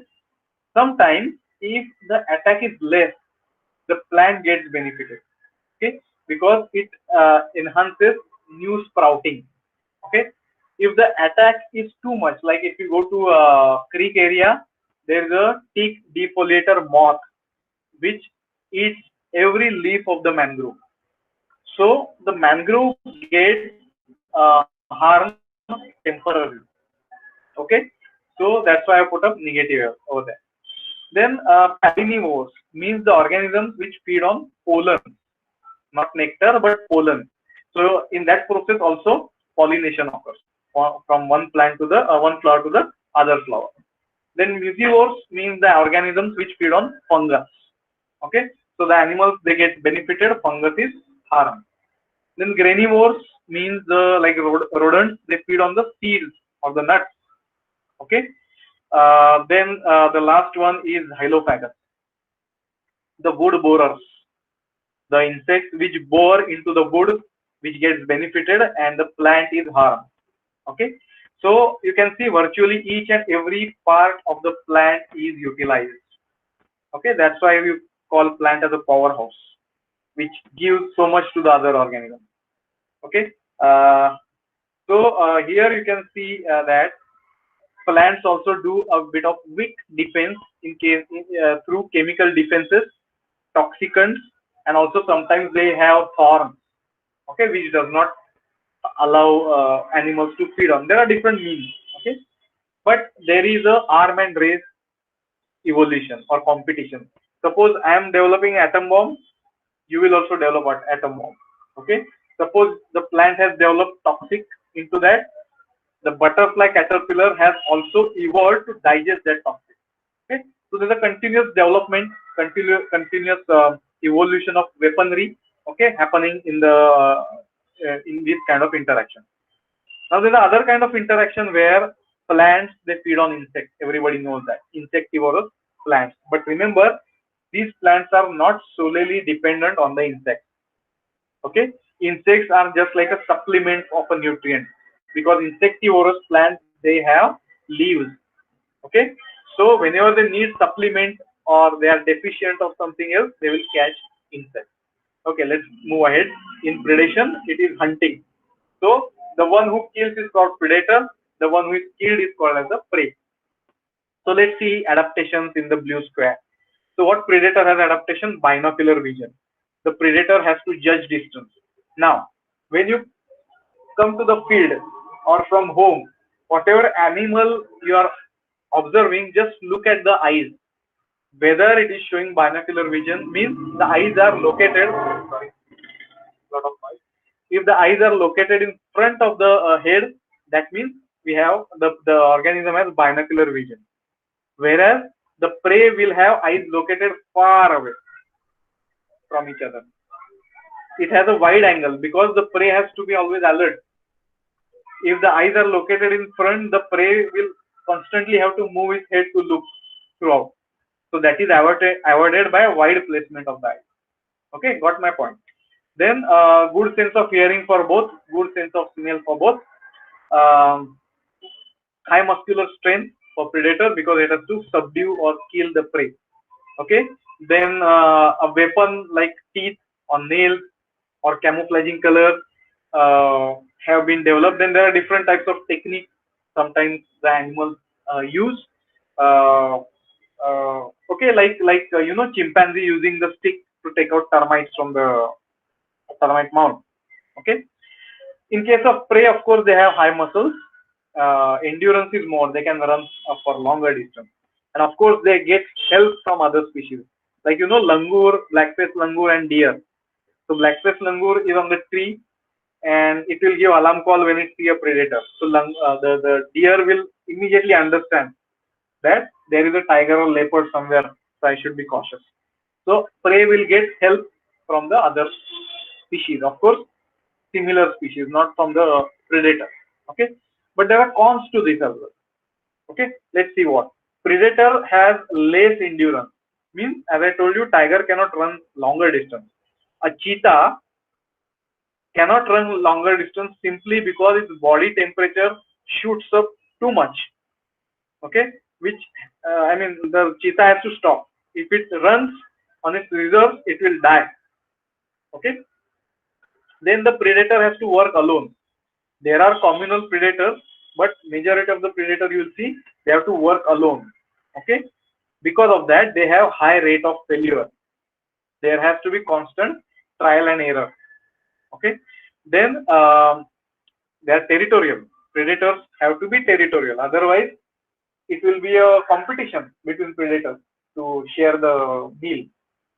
Sometimes if the attack is less, the plant gets benefited. Okay, because it enhances new sprouting. Okay, if the attack is too much, like if you go to a creek area, there is a tick defoliator moth which eats every leaf of the mangrove. So the mangrove gets harmed temporarily. Okay, so that's why I put up negative over there. Then pollinivores means the organisms which feed on pollen, not nectar but pollen. So in that process also pollination occurs from one plant to the one flower to the other flower. Then musivores means the organisms which feed on fungus. Okay, so the animals they get benefited, fungus is harmed. Then granivores means the like rodents, they feed on the seeds or the nuts. Okay, then the last one is Hylophagous, the wood borers, the insects which bore into the wood, which gets benefited, and the plant is harmed. Okay, so you can see virtually each and every part of the plant is utilized. Okay, that's why we call plant as a powerhouse, which gives so much to the other organism. Okay, here you can see that plants also do a bit of weak defense in case through chemical defenses, toxicants, and also sometimes they have thorns. Okay, which does not allow animals to feed on. There are different means. Okay, but there is a arm and race evolution or competition. Suppose I am developing atom bomb, you will also develop an atom bomb. Okay, suppose the plant has developed toxic into that, the butterfly caterpillar has also evolved to digest that toxic. Okay, so there's a continuous development, continuous evolution of weaponry. Okay, happening in this kind of interaction. Now there's another kind of interaction where plants they feed on insects. Everybody knows that insectivorous plants. But remember, these plants are not solely dependent on the insects. Okay, insects are just like a supplement of a nutrient because insectivorous plants they have leaves. Okay, so whenever they need supplement or they are deficient of something else, they will catch insects. Okay, let's move ahead. In predation, it is hunting. So the one who kills is called predator. The one who is killed is called as the prey. So let's see adaptations in the blue square. So what predator has adaptation? Binocular vision. The predator has to judge distance. Now, when you come to the field or from home, whatever animal you are observing, just look at the eyes. Whether it is showing binocular vision means the eyes are located. Sorry, lot of noise. If the eyes are located in front of the head, that means we have the organism has binocular vision. Whereas the prey will have eyes located far away. from each other. It has a wide angle because the prey has to be always alert. If the eyes are located in front, the prey will constantly have to move its head to look throughout. So that is avoided by a wide placement of the eye. Okay, got my point. Then good sense of hearing for both, good sense of smell for both. Um, High muscular strength for predator because it has to subdue or kill the prey. Okay, then a weapon like teeth or nails or camouflaging color have been developed. Then there are different types of techniques sometimes the animals use. Uh, okay, chimpanzee using the stick to take out termites from the termite mound. Okay, in case of prey, of course, they have high muscles. Endurance is more. They can run for longer distance. And of course, they get help from other species. Like, langur, black-faced langur and deer. So black-faced langur is on the tree and it will give alarm call when it see a predator. So the deer will immediately understand that there is a tiger or leopard somewhere, so I should be cautious. So prey will get help from the other species. Of course, similar species, not from the predator. Okay, but there are cons to this as well. Okay, let's see what. Predator has less endurance. Means, as I told you, tiger cannot run longer distance. A cheetah cannot run longer distance simply because its body temperature shoots up too much. Okay, which I mean, the cheetah has to stop. If it runs on its reserves, it will die. Okay, then the predator has to work alone. There are communal predators, but majority of the predator you will see they have to work alone. Okay, because of that they have high rate of failure. There has to be constant trial and error. Okay, then they are territorial. Predators have to be territorial, otherwise it will be a competition between predators to share the meal.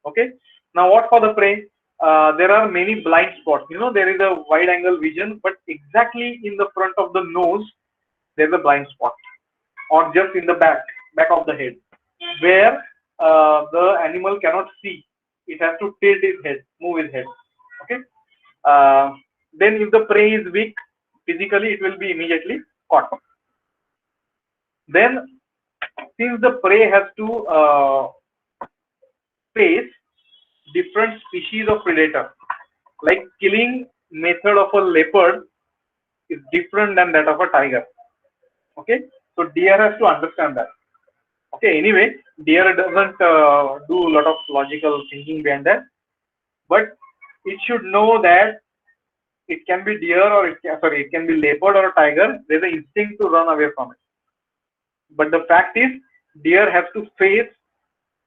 Okay, now what for the prey? There are many blind spots. There is a wide angle vision, but exactly in the front of the nose there's a blind spot, or just in the back of the head, where the animal cannot see. It has to tilt his head, move his head. Okay, then if the prey is weak physically, it will be immediately caught. Then, since the prey has to face different species of predator, like killing method of a leopard is different than that of a tiger. Okay, so deer has to understand that. Okay, anyway, deer doesn't do a lot of logical thinking behind that, but it should know that it can be deer or it can be leopard or a tiger. There's an instinct to run away from it. But the fact is, deer has to face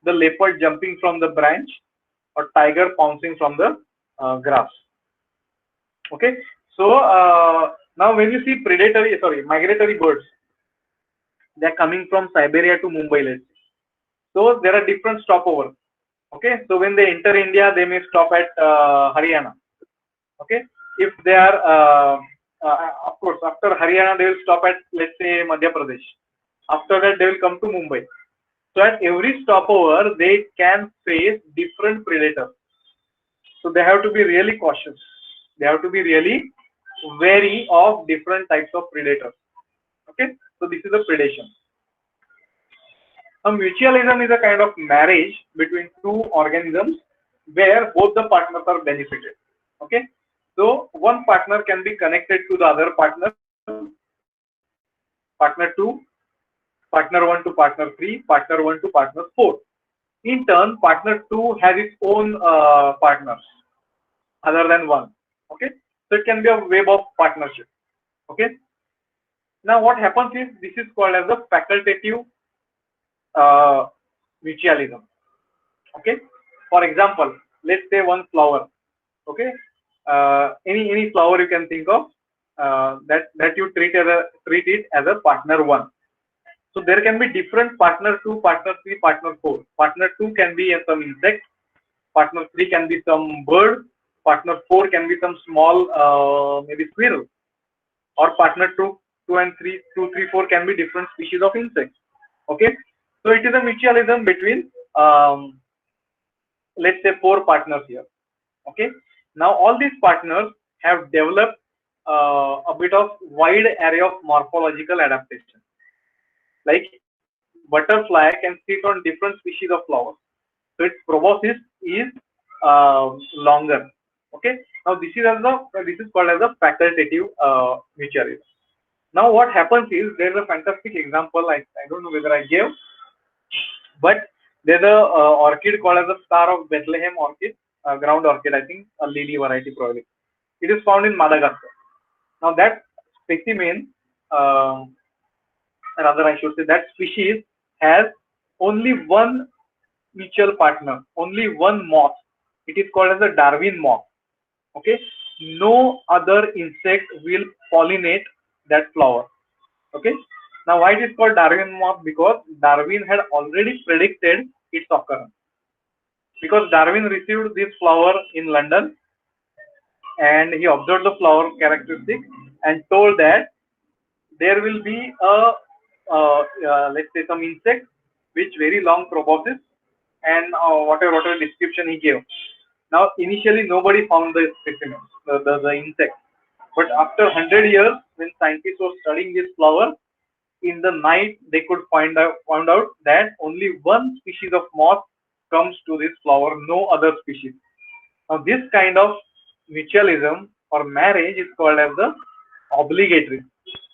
the leopard jumping from the branch or tiger pouncing from the grass. Okay, so now when you see migratory birds, they are coming from Siberia to Mumbai, let's say. So there are different stopovers. Okay, so when they enter India, they may stop at Haryana. Okay, if they are, of course, after Haryana, they will stop at, let's say, Madhya Pradesh. After that, they will come to Mumbai. So at every stopover, they can face different predators. So they have to be really cautious. They have to be really wary of different types of predators. Okay, so this is a predation. A mutualism is a kind of marriage between two organisms where both the partners are benefited. Okay, so one partner can be connected to the other partner, partner 2, partner 1 to partner 3, partner 1 to partner 4. In turn, partner 2 has its own partners other than one. Okay, so it can be a web of partnership. Okay, now what happens is this is called as a facultative mutualism. Okay, for example, let's say one flower. Okay, any flower you can think of that you treat it as a partner 1. So there can be different partner 2, partner 3, partner 4. Partner 2 can be some insect, partner 3 can be some bird, partner 4 can be some small maybe squirrel, or partner 2 and 3, 2, 3, 4 can be different species of insects. Okay, so it is a mutualism between let's say 4 partners here. Okay. Now all these partners have developed a bit of wide array of morphological adaptation. Like butterfly can sit on different species of flowers, so its proboscis is longer. Okay. Now this is called as a facultative mutualism. Now what happens is there is a fantastic example. I don't know whether I gave, but there's a orchid called as the Star of Bethlehem orchid, ground orchid, I think, a lily variety probably. It is found in Madagascar. Now that specimen, uh, rather I should say that species has only one mutual partner, only one moth. It is called as a Darwin moth. Okay, no other insect will pollinate that flower. Okay, now why it is called Darwin moth? Because Darwin had already predicted its occurrence. Because Darwin received this flower in London and he observed the flower characteristic and told that there will be a let's say some insect which very long proboscis and whatever description he gave. Now initially nobody found the specimen, the insect, but after 100 years, when scientists were studying this flower, in the night they could found out that only one species of moth comes to this flower, no other species. Now this kind of mutualism or marriage is called as the obligatory.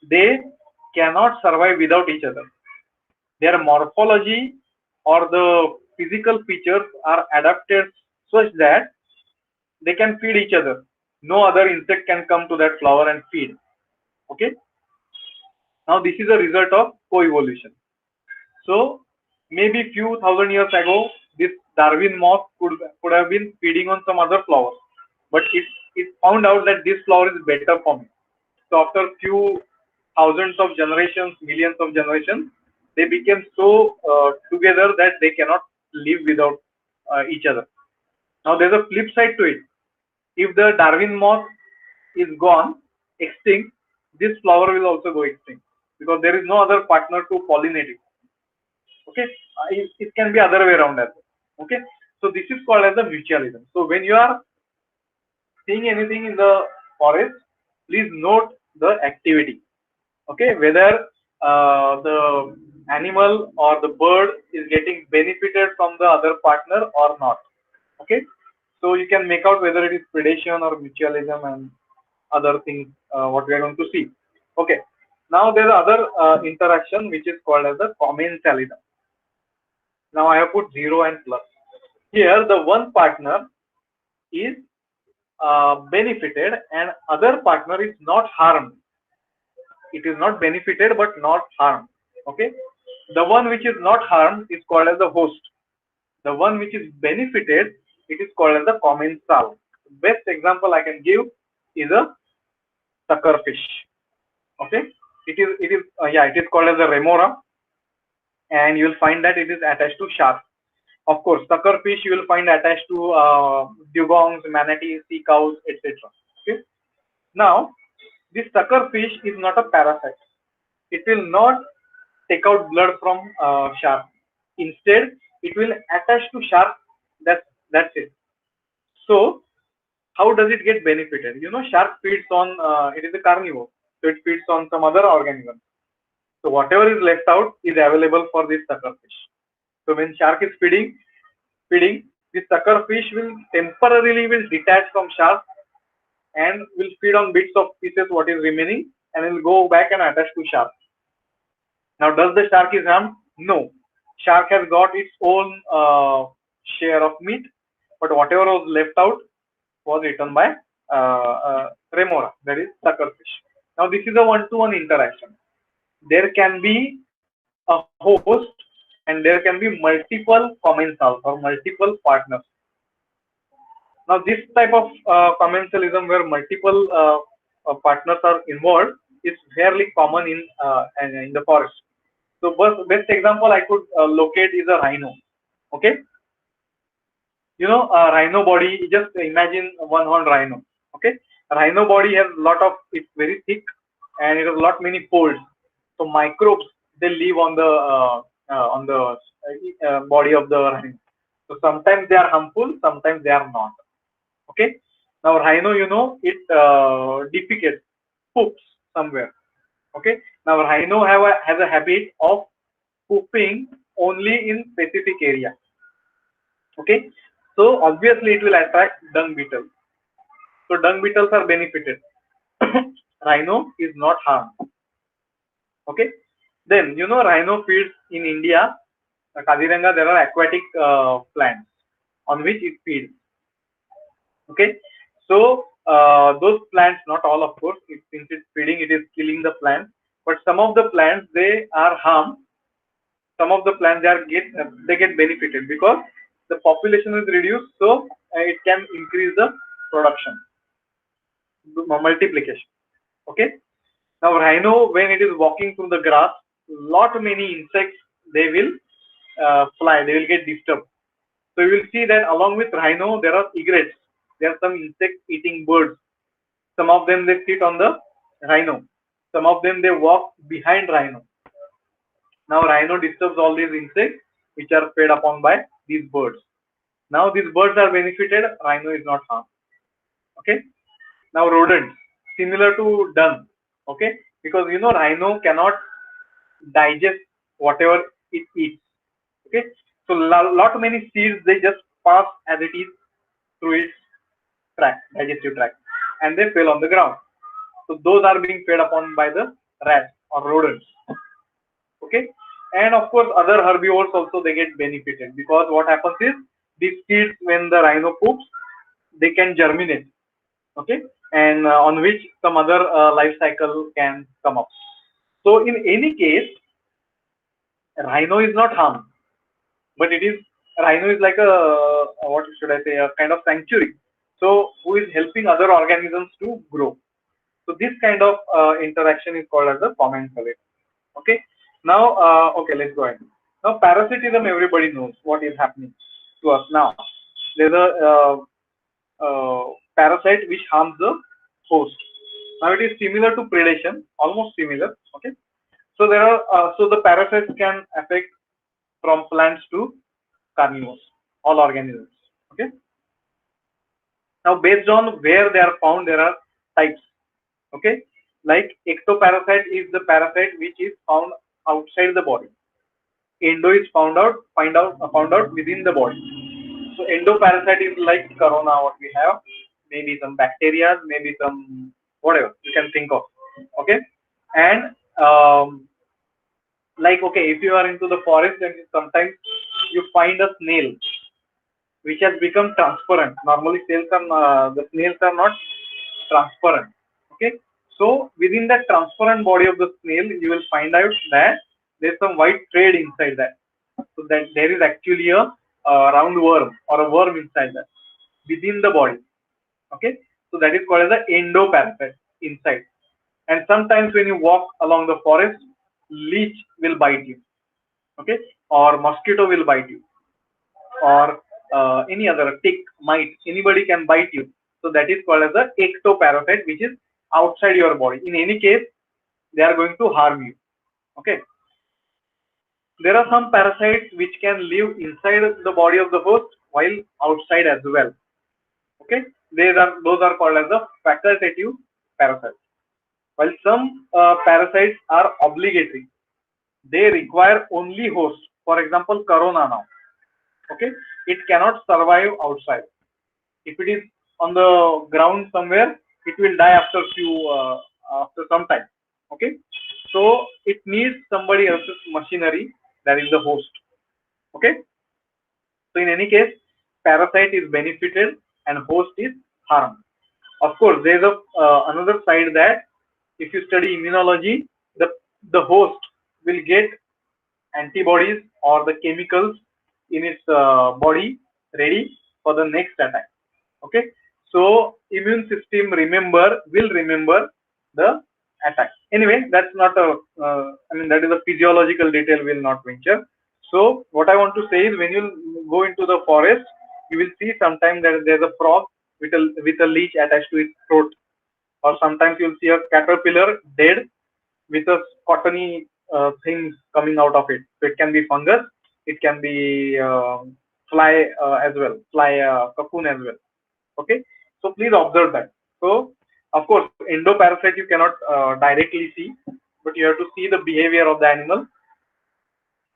They cannot survive without each other. Their morphology or the physical features are adapted such that they can feed each other. No other insect can come to that flower and feed. Okay. Now this is a result of coevolution. So maybe few thousand years ago, this Darwin moth could have been feeding on some other flower, but it found out that this flower is better for me. So after few thousands of generations, millions of generations, they became so together that they cannot live without each other. Now there's a flip side to it. If the Darwin moth is gone, extinct, this flower will also go extinct because there is no other partner to pollinate it. Okay, it can be other way around as well. Okay, so this is called as the mutualism. So when you are seeing anything in the forest, please note the activity. Okay, whether the animal or the bird is getting benefited from the other partner or not. Okay, so you can make out whether it is predation or mutualism and other things what we are going to see. Okay, now there is other interaction which is called as the commensalism. Now I have put 0 and plus. Here the one partner is benefited and other partner is not harmed. It is not benefited but not harmed. Okay, the one which is not harmed is called as the host. The one which is benefited, it is called as the commensal. Best example I can give is a suckerfish. Okay, it is called as a remora, and you will find that it is attached to shark. Of course, suckerfish you will find attached to dugongs, manatees, sea cows, etc. Okay. Now, this suckerfish is not a parasite. It will not take out blood from shark. Instead, it will attach to shark. That's it. So, how does it get benefited? You know, shark feeds on. It is a carnivore, so it feeds on some other organisms. So whatever is left out is available for this suckerfish. So when shark is feeding, this suckerfish will temporarily will detach from shark and will feed on bits of pieces what is remaining and will go back and attach to shark. Now does the shark is harmed? No. Shark has got its own share of meat, but whatever was left out was eaten by remora, that is suckerfish. Now this is a one-to-one interaction. There can be a host and there can be multiple commensals or multiple partners. Now this type of commensalism where multiple partners are involved is fairly common in the forest. So best example I could locate is a rhino. Okay, you know, a rhino body, just imagine one horn rhino. Okay, rhino body has a lot of, it's very thick and it has a lot many folds. So microbes they live on the body of the rhino. So sometimes they are harmful, sometimes they are not. Okay. Now rhino, it defecates, poops somewhere. Okay. Now rhino has a habit of pooping only in specific area. Okay. So obviously it will attract dung beetles. So dung beetles are benefited. Rhino is not harmed. Okay. Then rhino feeds in India. Kaziranga, there are aquatic plants on which it feeds. Okay. So those plants, not all of course, since it's feeding, it is killing the plants. But some of the plants, they are harmed. Some of the plants they get benefited because the population is reduced, so it can increase the production, multiplication. Okay. Now rhino, when it is walking through the grass, lot many insects, they will fly, they will get disturbed. So you will see that along with rhino, there are egrets. There are some insect eating birds. Some of them, they sit on the rhino. Some of them, they walk behind rhino. Now rhino disturbs all these insects which are fed upon by these birds. Now these birds are benefited, rhino is not harmed. Okay. Now rodents, similar to dung. Okay. Because rhino cannot digest whatever it eats. Okay. So lot many seeds, they just pass as it is through its tract, digestive tract, and they fell on the ground. So those are being fed upon by the rats or rodents. Okay. And of course other herbivores also, they get benefited, because what happens is these seeds, when the rhino poops, they can germinate. Okay. And on which some other life cycle can come up. So in any case, rhino is not harmed, but rhino is like a, what should I say, a kind of sanctuary. So who is helping other organisms to grow. So this kind of interaction is called as a commensal. Okay. Now, okay, let's go ahead. Now, parasitism, everybody knows what is happening to us now. There's a parasite which harms the host. Now, it is similar to predation, almost similar. Okay. So there are so the parasites can affect from plants to carnivores, all organisms. Okay. Now, based on where they are found, there are types. Okay. Like ectoparasite is the parasite which is found outside the body. Endo is found out within the body. So endoparasite is like corona, what we have, maybe some bacteria, maybe some whatever you can think of. Okay. And like, okay, if you are into the forest, then sometimes you find a snail which has become transparent. Normally the snails are not transparent. Okay. So within that transparent body of the snail, you will find out that there's some white thread inside that. So that there is actually a round worm or a worm inside that, within the body. Okay. So that is called as the endoparasite inside. And sometimes when you walk along the forest, leech will bite you. Okay. Or mosquito will bite you. Or any other tick, mite, anybody can bite you. So that is called as the ectoparasite, which is outside your body. In any case, they are going to harm you. Okay. There are some parasites which can live inside the body of the host while outside as well. Okay. Those are called as the facultative parasites. While some parasites are obligatory, they require only host. For example, corona now. Okay. It cannot survive outside. If it is on the ground somewhere, it will die after some time. Okay. So it needs somebody else's machinery, that is the host. Okay. So in any case, parasite is benefited and host is harmed. Of course, there is another side that if you study immunology, the host will get antibodies or the chemicals in its body ready for the next attack. Okay. So immune system will remember the attack. Anyway, that's not that is a physiological detail, will not venture. So what I want to say is, when you go into the forest, you will see sometimes that there's a frog with a leech attached to its throat, or sometimes you'll see a caterpillar dead with a cottony thing coming out of it. So it can be fungus, it can be fly as well, fly cocoon as well. Okay, so please observe that. So of course, endoparasite you cannot directly see, but you have to see the behavior of the animal.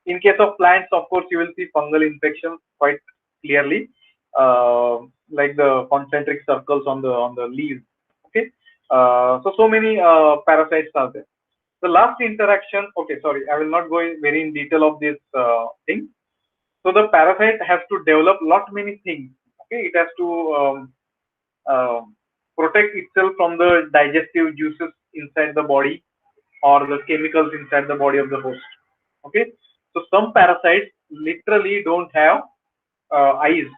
In case of plants, of course, you will see fungal infections quite clearly, like the concentric circles on the leaves. Okay, so many parasites are there. The last interaction. Okay, sorry, I will not go in very in detail of this thing. So the parasite has to develop lot many things. Okay, it has to uh, protect itself from the digestive juices inside the body or the chemicals inside the body of the host. Okay, so some parasites literally don't have eyes.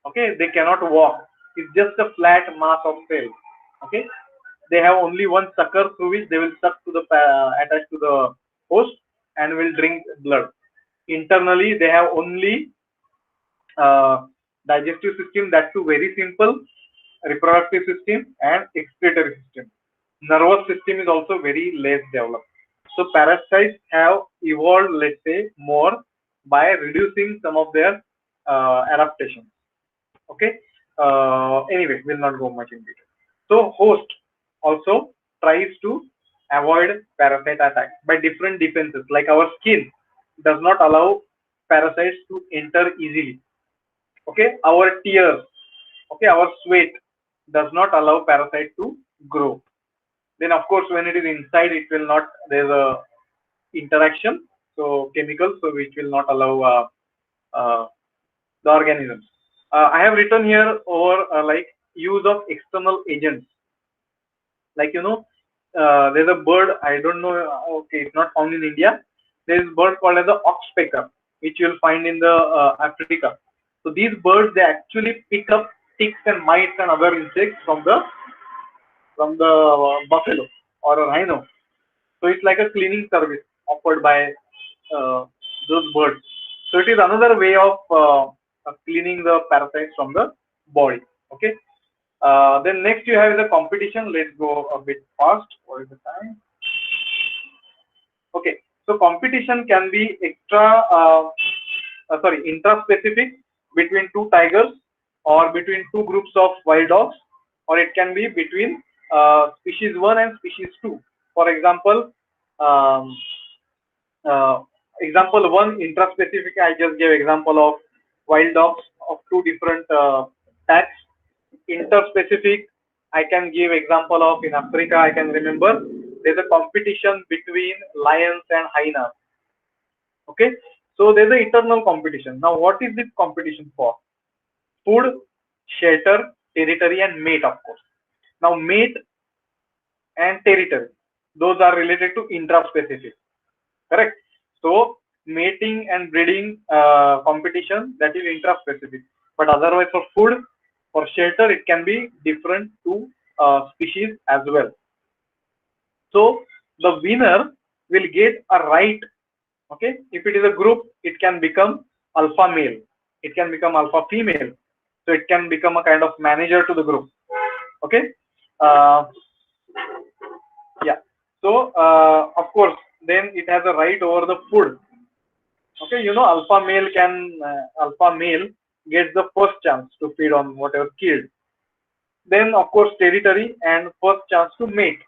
Okay, they cannot walk. It's just a flat mass of cells. Okay, they have only one sucker through which they will suck to the attach to the host and will drink blood. Internally, they have only digestive system, that too very simple, reproductive system and excretory system. Nervous system is also very less developed. So parasites have evolved, let's say, more by reducing some of their adaptations. Okay. Anyway, we'll not go much in detail. So host also tries to avoid parasite attack by different defenses. Like our skin does not allow parasites to enter easily. Okay, our tears, okay, our sweat does not allow parasite to grow. Then of course when it is inside, it will not, there's a interaction, so chemicals, so which will not allow uh, the organisms. I have written here over like use of external agents, like there's a bird, I don't know, okay, it's not found in India. There's a bird called as the oxpecker, which you'll find in the Africa. So these birds, they actually pick up ticks and mites and other insects from the buffalo or a rhino. So it's like a cleaning service offered by uh, those birds. So it is another way of cleaning the parasites from the body. Okay. Then next you have the competition. Let's go a bit fast. What is the time? Okay. So competition can be intra-specific between two tigers or between two groups of wild dogs, or it can be between species 1 and species 2. For example, um, example 1 intra-specific, I just gave example of wild dogs of two different types. Inter-specific, I can give example of in Africa, I can remember there's a competition between lions and hyenas. Okay, so there's an eternal competition. Now what is this competition for? Food, shelter, territory and mate, of course. Now mate and territory, those are related to intra-specific, correct? So mating and breeding competition, that is intra-specific, but otherwise for food, for shelter, it can be different to species as well. So the winner will get a right. Okay, if it is a group, it can become alpha male, it can become alpha female, so it can become a kind of manager to the group. Okay, uh, yeah. So of course, then it has a right over the food. Okay, alpha male gets the first chance to feed on whatever killed. Then of course territory and first chance to mate.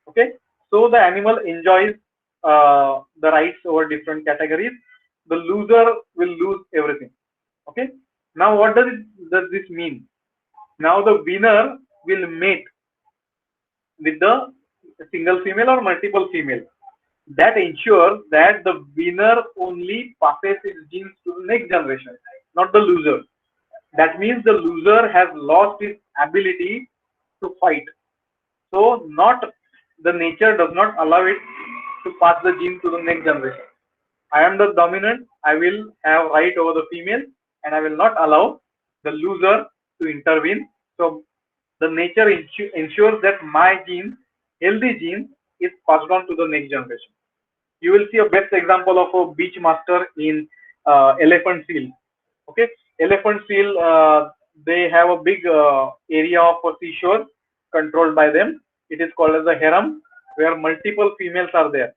Okay, so the animal enjoys the rights over different categories. The loser will lose everything. Okay, now what does this mean? Now the winner will mate with the single female or multiple female. That ensures that the winner only passes his genes to the next generation, not the loser. That means the loser has lost his ability to fight. So not, the nature does not allow it to pass the gene to the next generation. I am the dominant, I will have right over the female and I will not allow the loser to intervene. So the nature ensures that my gene, healthy gene, is passed on to the next generation. You will see a best example of a beach master in elephant seal. Okay, elephant seal, they have a big area of a seashore controlled by them. It is called as a harem, where multiple females are there.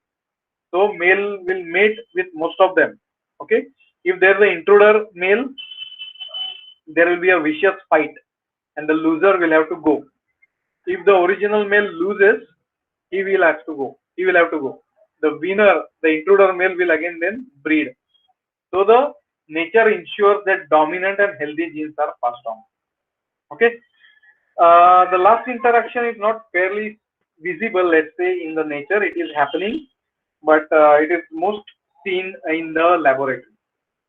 So male will mate with most of them. Okay, if there is an intruder male, there will be a vicious fight, and the loser will have to go. If the original male loses, he will have to go. He will have to go. The winner, the intruder male, will again then breed. So the nature ensures that dominant and healthy genes are passed on. Okay. The last interaction is not fairly visible, let's say, in the nature. It is happening, but it is most seen in the laboratory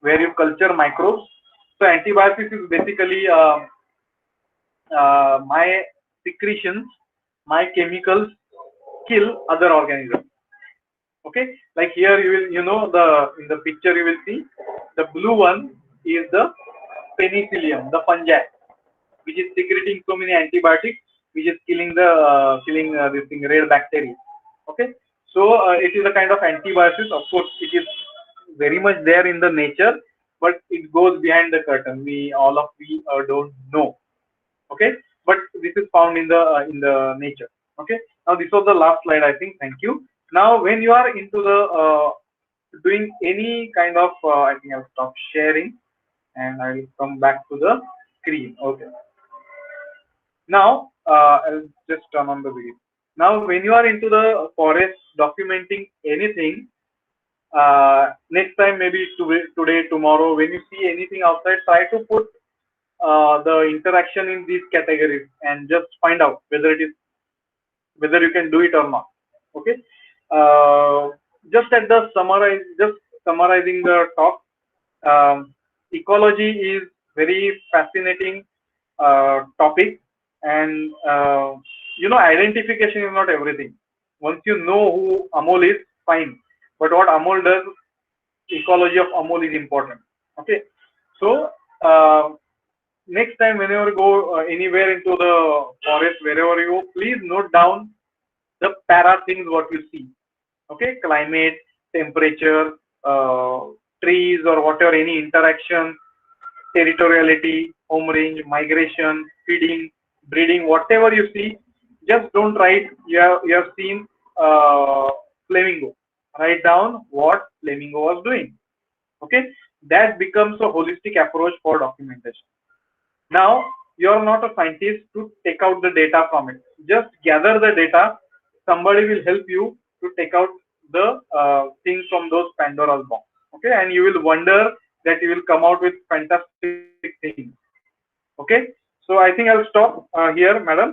where you culture microbes. So antibiotics is basically my secretions, my chemicals kill other organisms. Okay, like here you will, in the picture you will see the blue one is the penicillium, the fungi, which is secreting so many antibiotics, which is killing the this thing red bacteria. Okay, so it is a kind of antibiosis. Of course, it is very much there in the nature, but it goes behind the curtain. We don't know. Okay, but this is found in the nature. Okay, now this was the last slide, I think. Thank you. Now when you are into the doing any kind of I think I'll stop sharing and I'll come back to the screen. Okay, now I'll just turn on the video. Now when you are into the forest documenting anything, next time, maybe today, tomorrow, when you see anything outside, try to put the interaction in these categories and just find out whether you can do it or not. Okay, uh, just summarizing the talk. Ecology is very fascinating topic, and identification is not everything. Once you know who Amol is, fine, but what Amol does, ecology of Amol is important. Okay, so next time whenever you go anywhere into the forest, wherever you go, please note down the para things what you see. Okay, climate, temperature, trees or whatever, any interaction, territoriality, home range, migration, feeding, breeding, whatever you see, just don't write you have seen flamingo. Write down what flamingo was doing. Okay, that becomes a holistic approach for documentation. Now you are not a scientist to take out the data from it. Just gather the data. Somebody will help you to take out the things from those Pandora's box. Okay, and you will wonder that you will come out with fantastic things. Okay, so I think I'll stop here, madam.